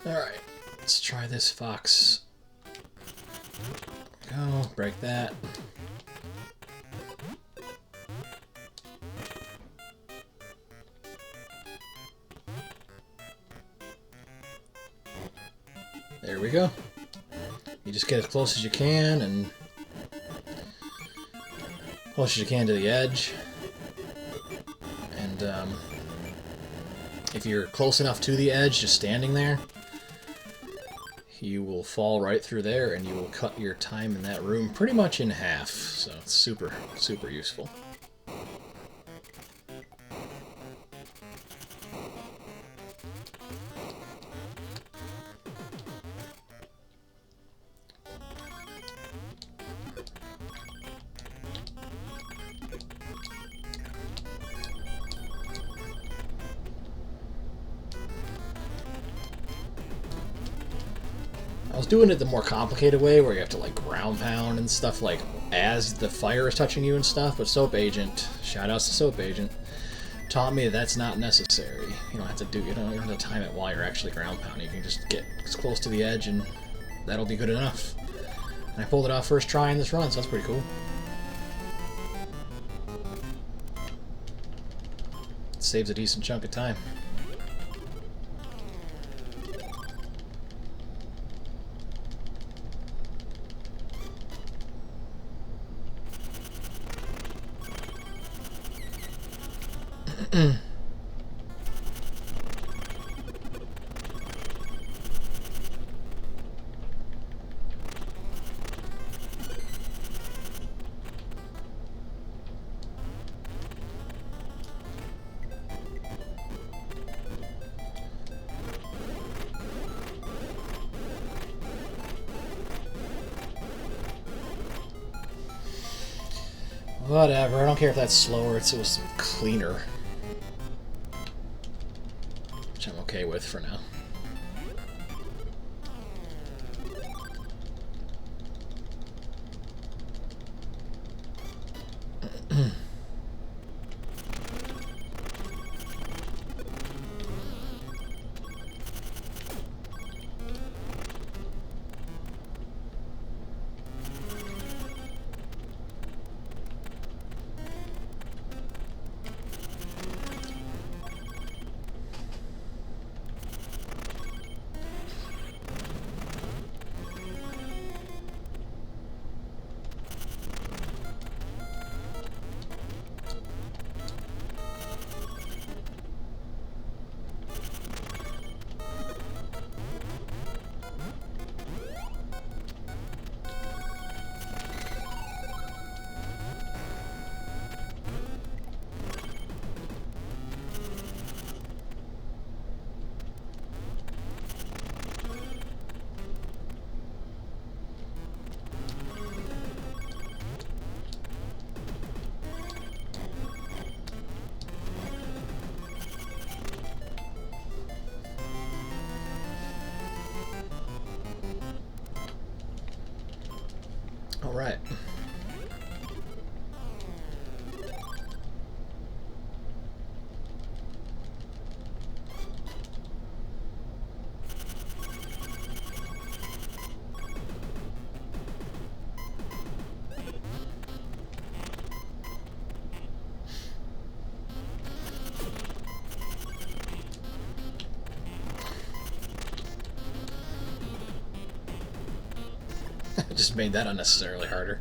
Alright, let's try this fox. Go, break that. There we go. You just get as close as you can, and close as you can to the edge. And if you're close enough to the edge, just standing there, you will fall right through there, and you will cut your time in that room pretty much in half. So it's super, super useful. I was doing it the more complicated way, where you have to like ground pound and stuff like as the fire is touching you and stuff, but Soap Agent, shoutouts to Soap Agent, taught me that's not necessary. You don't have to do, you don't have to time it while you're actually ground pounding. You can just get as close to the edge and that'll be good enough. And I pulled it off first try in this run, so that's pretty cool. It saves a decent chunk of time. Whatever, I don't care if that's slower, it's just cleaner. Which I'm okay with for now. All right. Just made that unnecessarily harder.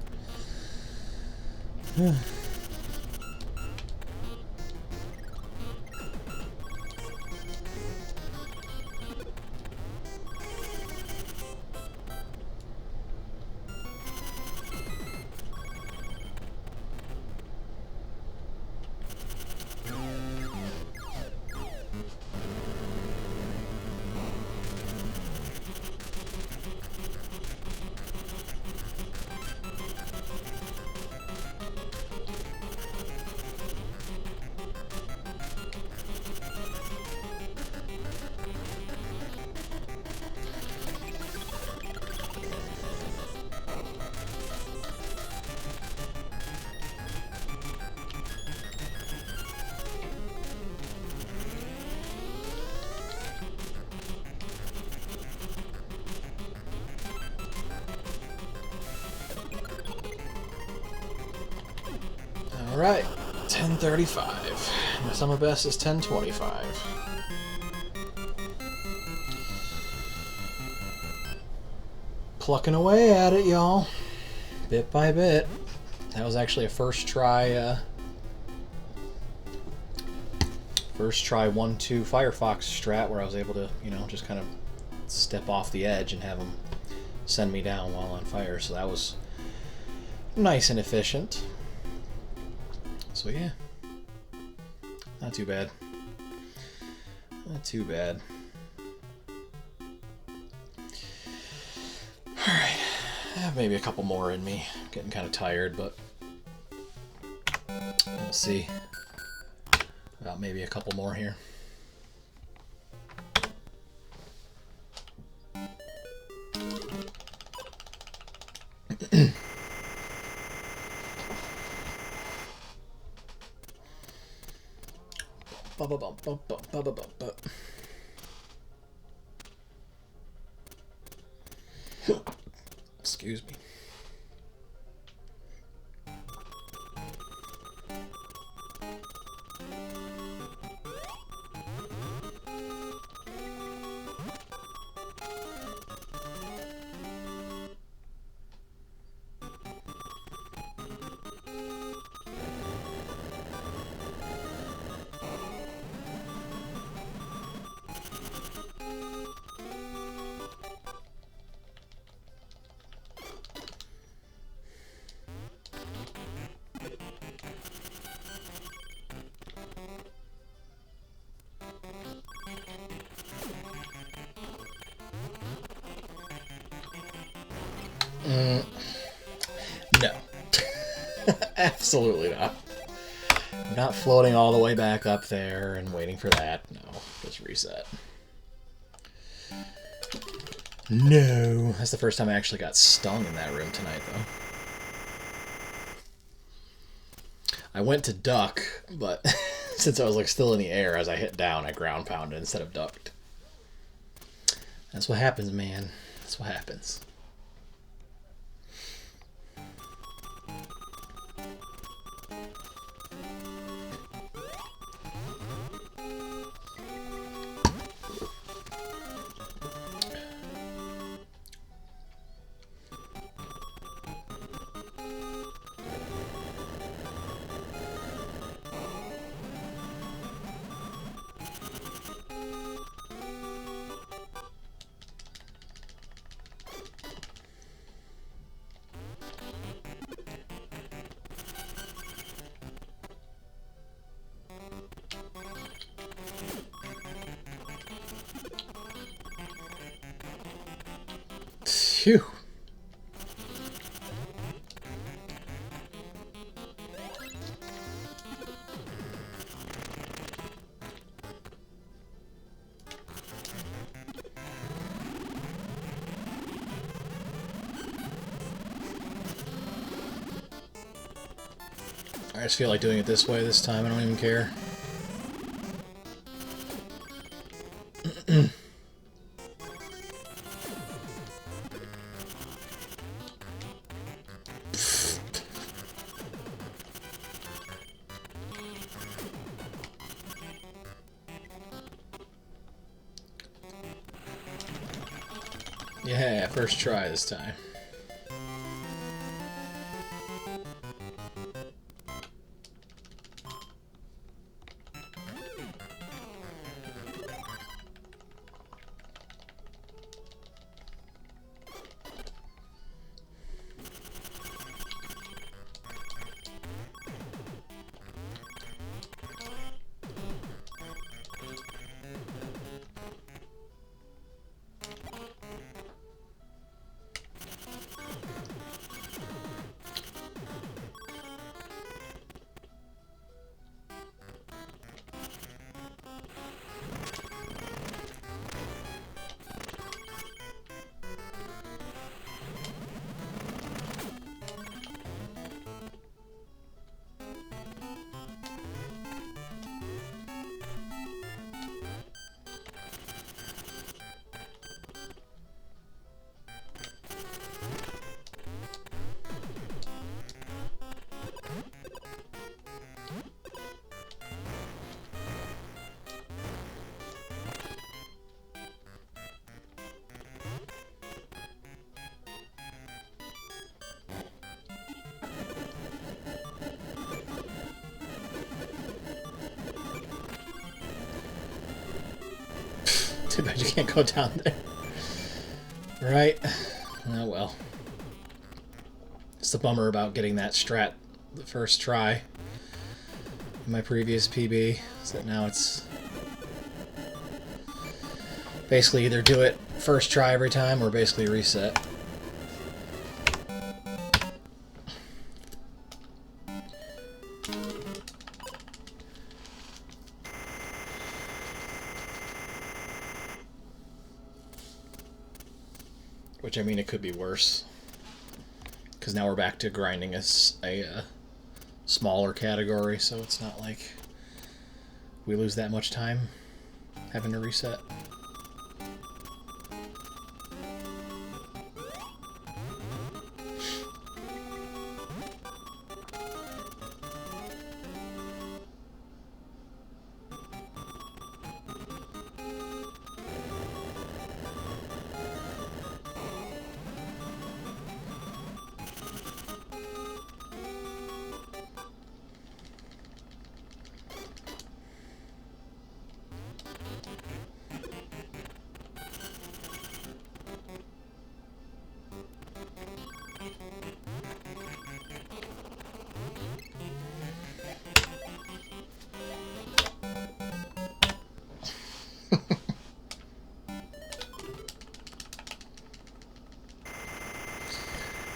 Alright, 10:35. My summer best is 10:25. Plucking away at it, y'all. Bit by bit. That was actually a first try 1-2 Firefox strat where I was able to, you know, just kind of step off the edge and have him send me down while on fire. So that was nice and efficient. So yeah, not too bad. Not too bad. Alright, I have maybe a couple more in me. I'm getting kind of tired, but we'll see. About maybe a couple more here. Excuse me. No. Absolutely not. I'm not floating all the way back up there and waiting for that. No, just reset. No. That's the first time I actually got stung in that room tonight, though. I went to duck, but since I was like still in the air as I hit down, I ground pounded instead of ducked. That's what happens, man. That's what happens. Phew. I just feel like doing it this way this time. I don't even care. Yeah, first try this time. Too bad you can't go down there. Right? Oh well. It's the bummer about getting that strat the first try in my previous PB, is that now it's basically either do it first try every time or basically reset. Which, I mean, it could be worse. Because now we're back to grinding a smaller category, so it's not like we lose that much time having to reset.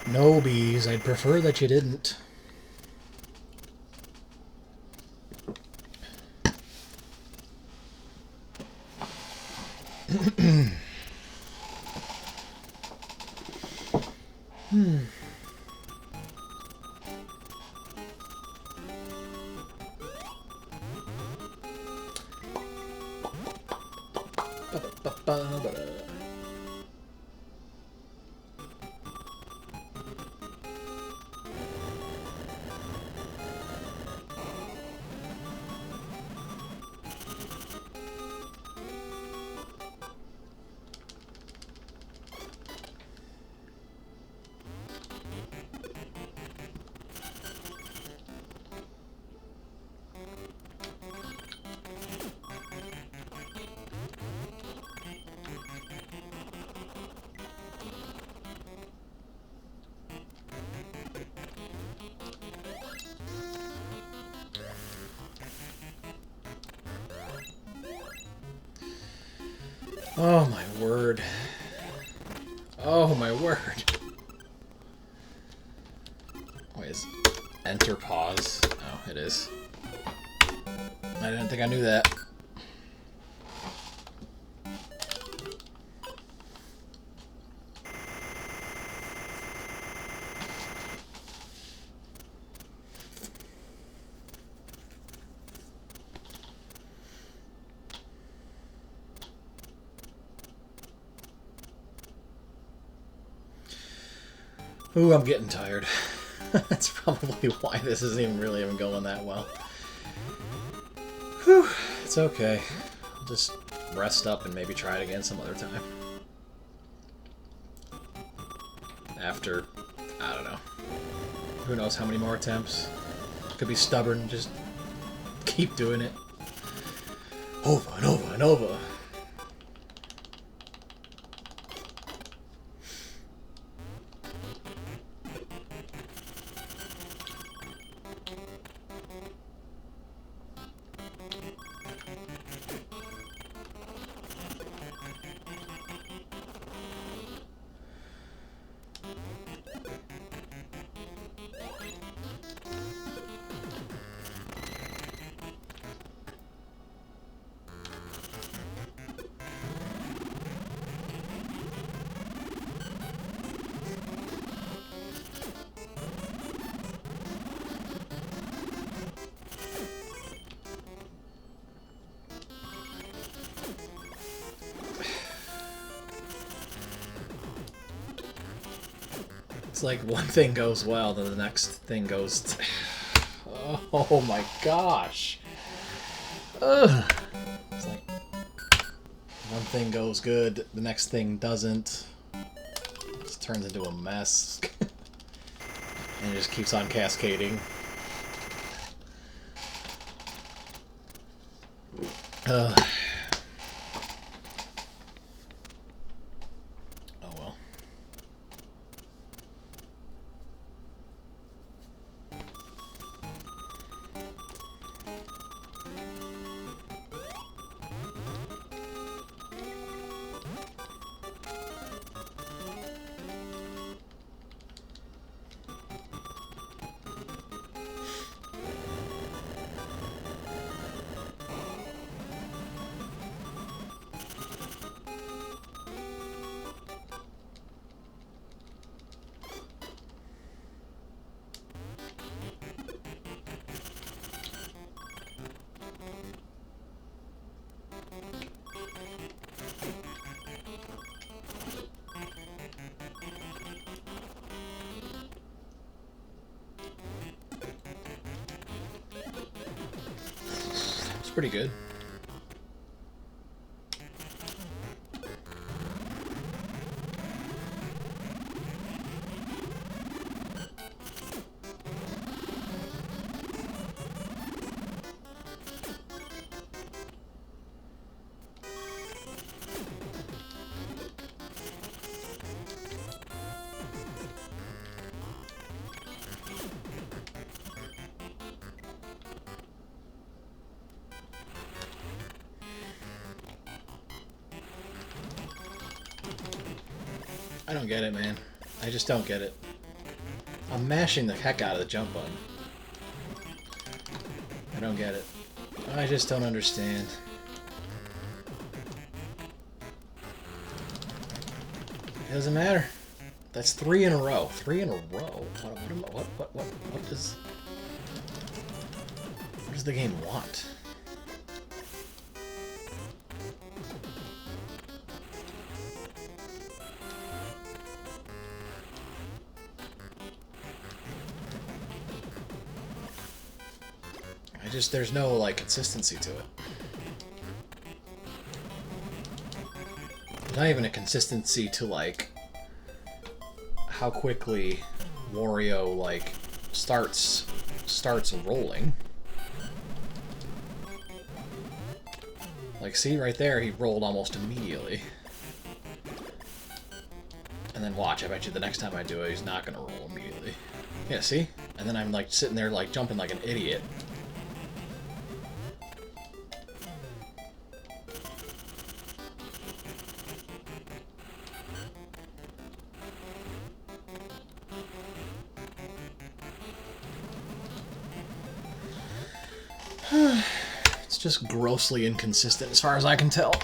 No, bees. I'd prefer that you didn't. Oh my word. Oh my word. Wait, is enter pause? Oh, it is. I didn't think I knew that. Ooh, I'm getting tired. That's probably why this isn't even going that well. Whew, it's okay. I'll just rest up and maybe try it again some other time. After, I don't know. Who knows how many more attempts. Could be stubborn, just keep doing it. Over and over and over. It's like one thing goes well, then the next thing goes... Oh my gosh! Ugh. It's like one thing goes good, the next thing doesn't. It just turns into a mess. And it just keeps on cascading. Ugh. Pretty good. I don't get it, man. I just don't get it. I'm mashing the heck out of the jump button. I don't get it. I just don't understand. It doesn't matter. That's 3 in a row. 3 in a row. What does the game want? There's no, like, consistency to it. There's not even a consistency to, like, how quickly Wario, like, starts rolling. Like, see, right there, he rolled almost immediately. And then watch, I bet you the next time I do it, he's not gonna roll immediately. Yeah, see? And then I'm, like, sitting there, like, jumping like an idiot. It's just grossly inconsistent as far as I can tell.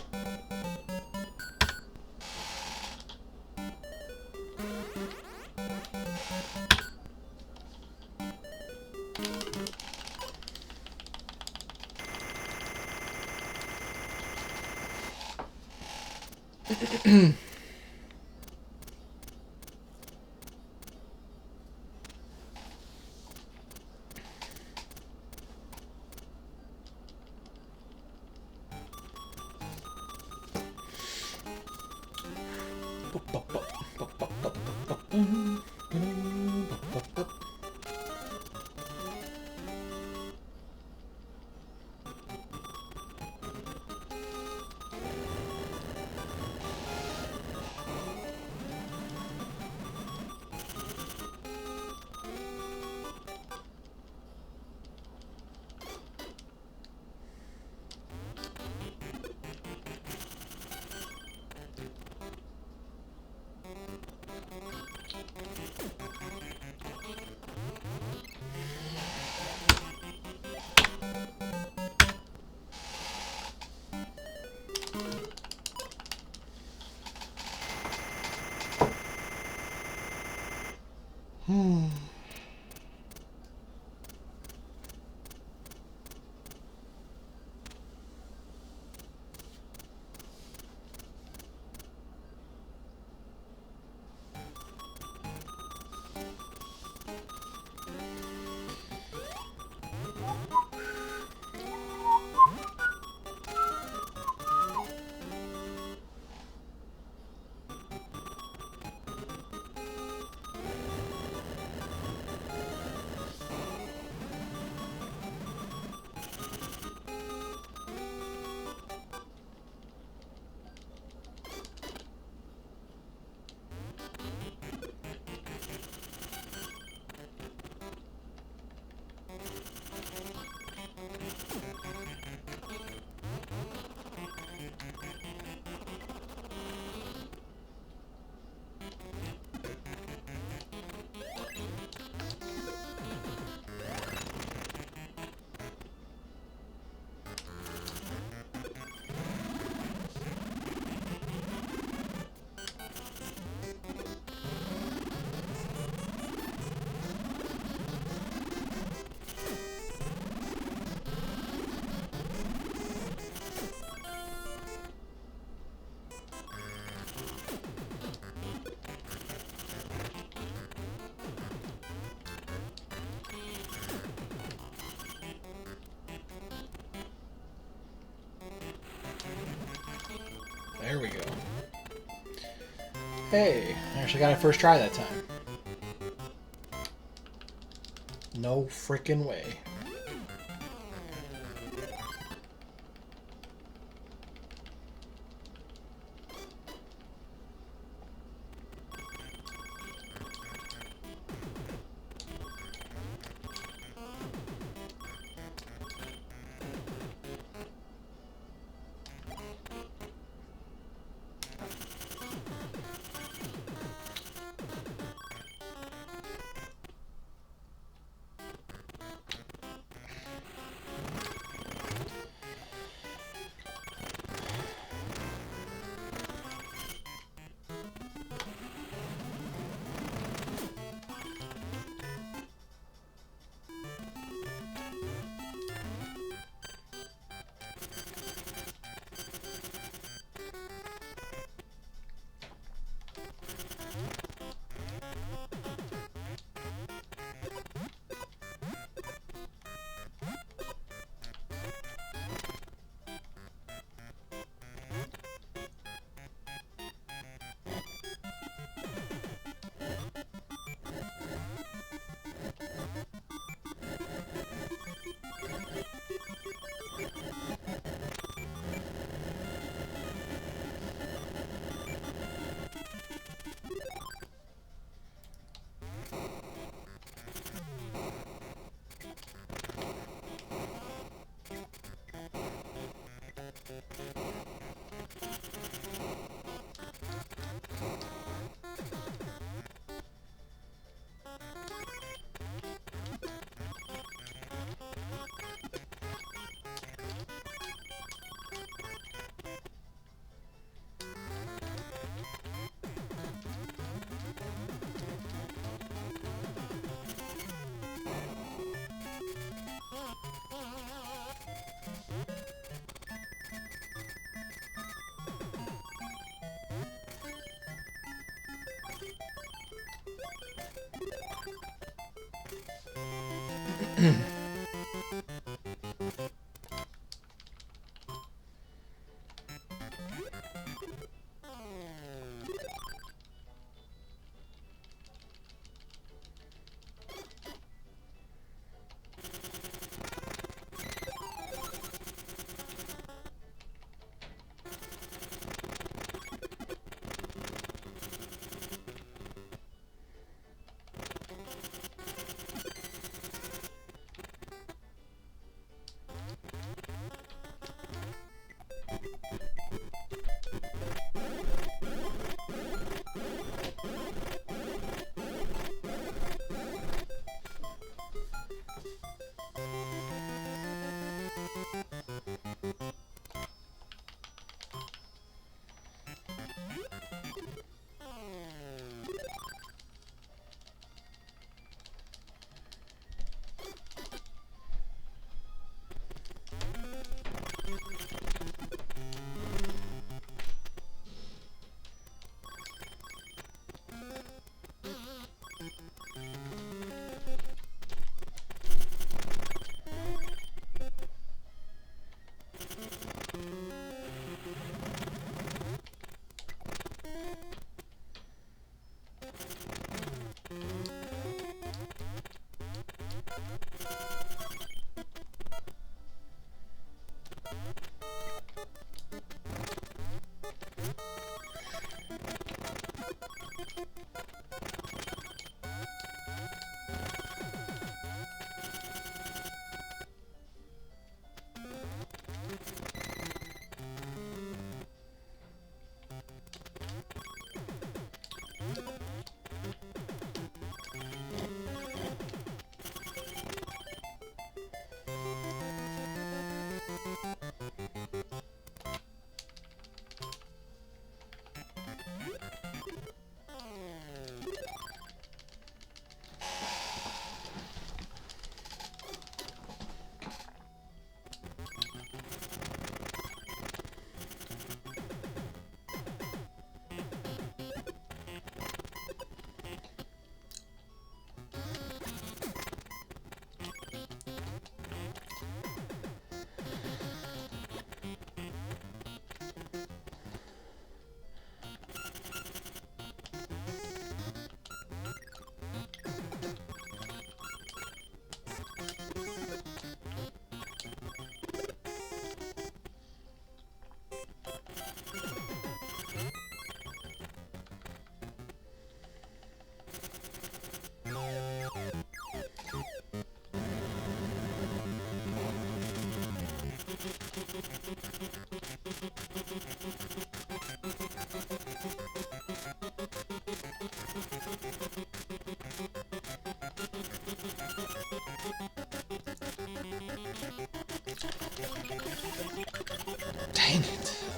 There we go. Hey, I actually got it first try that time. No frickin' way.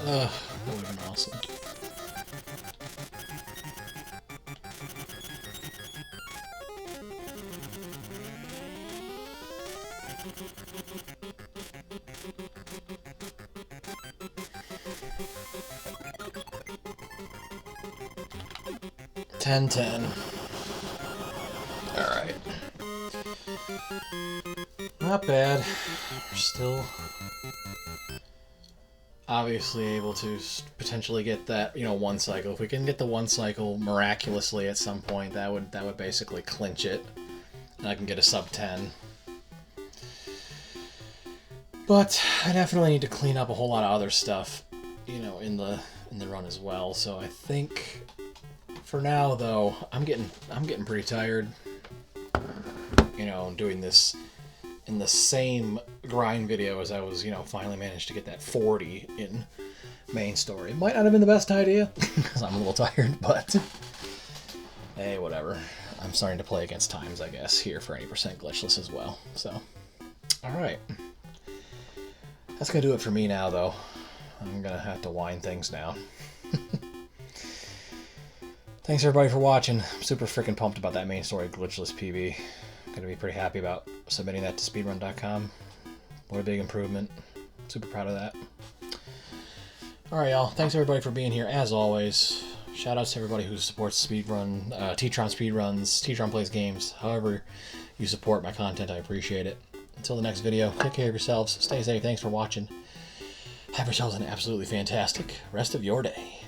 That would have been awesome. $10-10. Alright. Not bad. We're still obviously able to potentially get that, you know, one cycle. If we can get the one cycle miraculously at some point, that would basically clinch it. And I can get a sub 10. But I definitely need to clean up a whole lot of other stuff, you know, in the run as well. So I think for now though, I'm getting pretty tired. You know, doing this in the same grind video as I was, you know, finally managed to get that 40 in main story. Might not have been the best idea, because I'm a little tired, but hey, whatever. I'm starting to play against times, I guess, here for 80% glitchless as well. So, alright. That's going to do it for me now, though. I'm going to have to wind things down. Thanks, everybody, for watching. I'm super freaking pumped about that main story glitchless PB. Gonna be pretty happy about submitting that to speedrun.com. What a big improvement. Super proud of that. Alright, y'all. Thanks everybody for being here as always. Shout outs to everybody who supports speedrun, T-Tron speedruns, T-Tron plays games. However you support my content, I appreciate it. Until the next video, take care of yourselves, stay safe, thanks for watching. Have yourselves an absolutely fantastic rest of your day.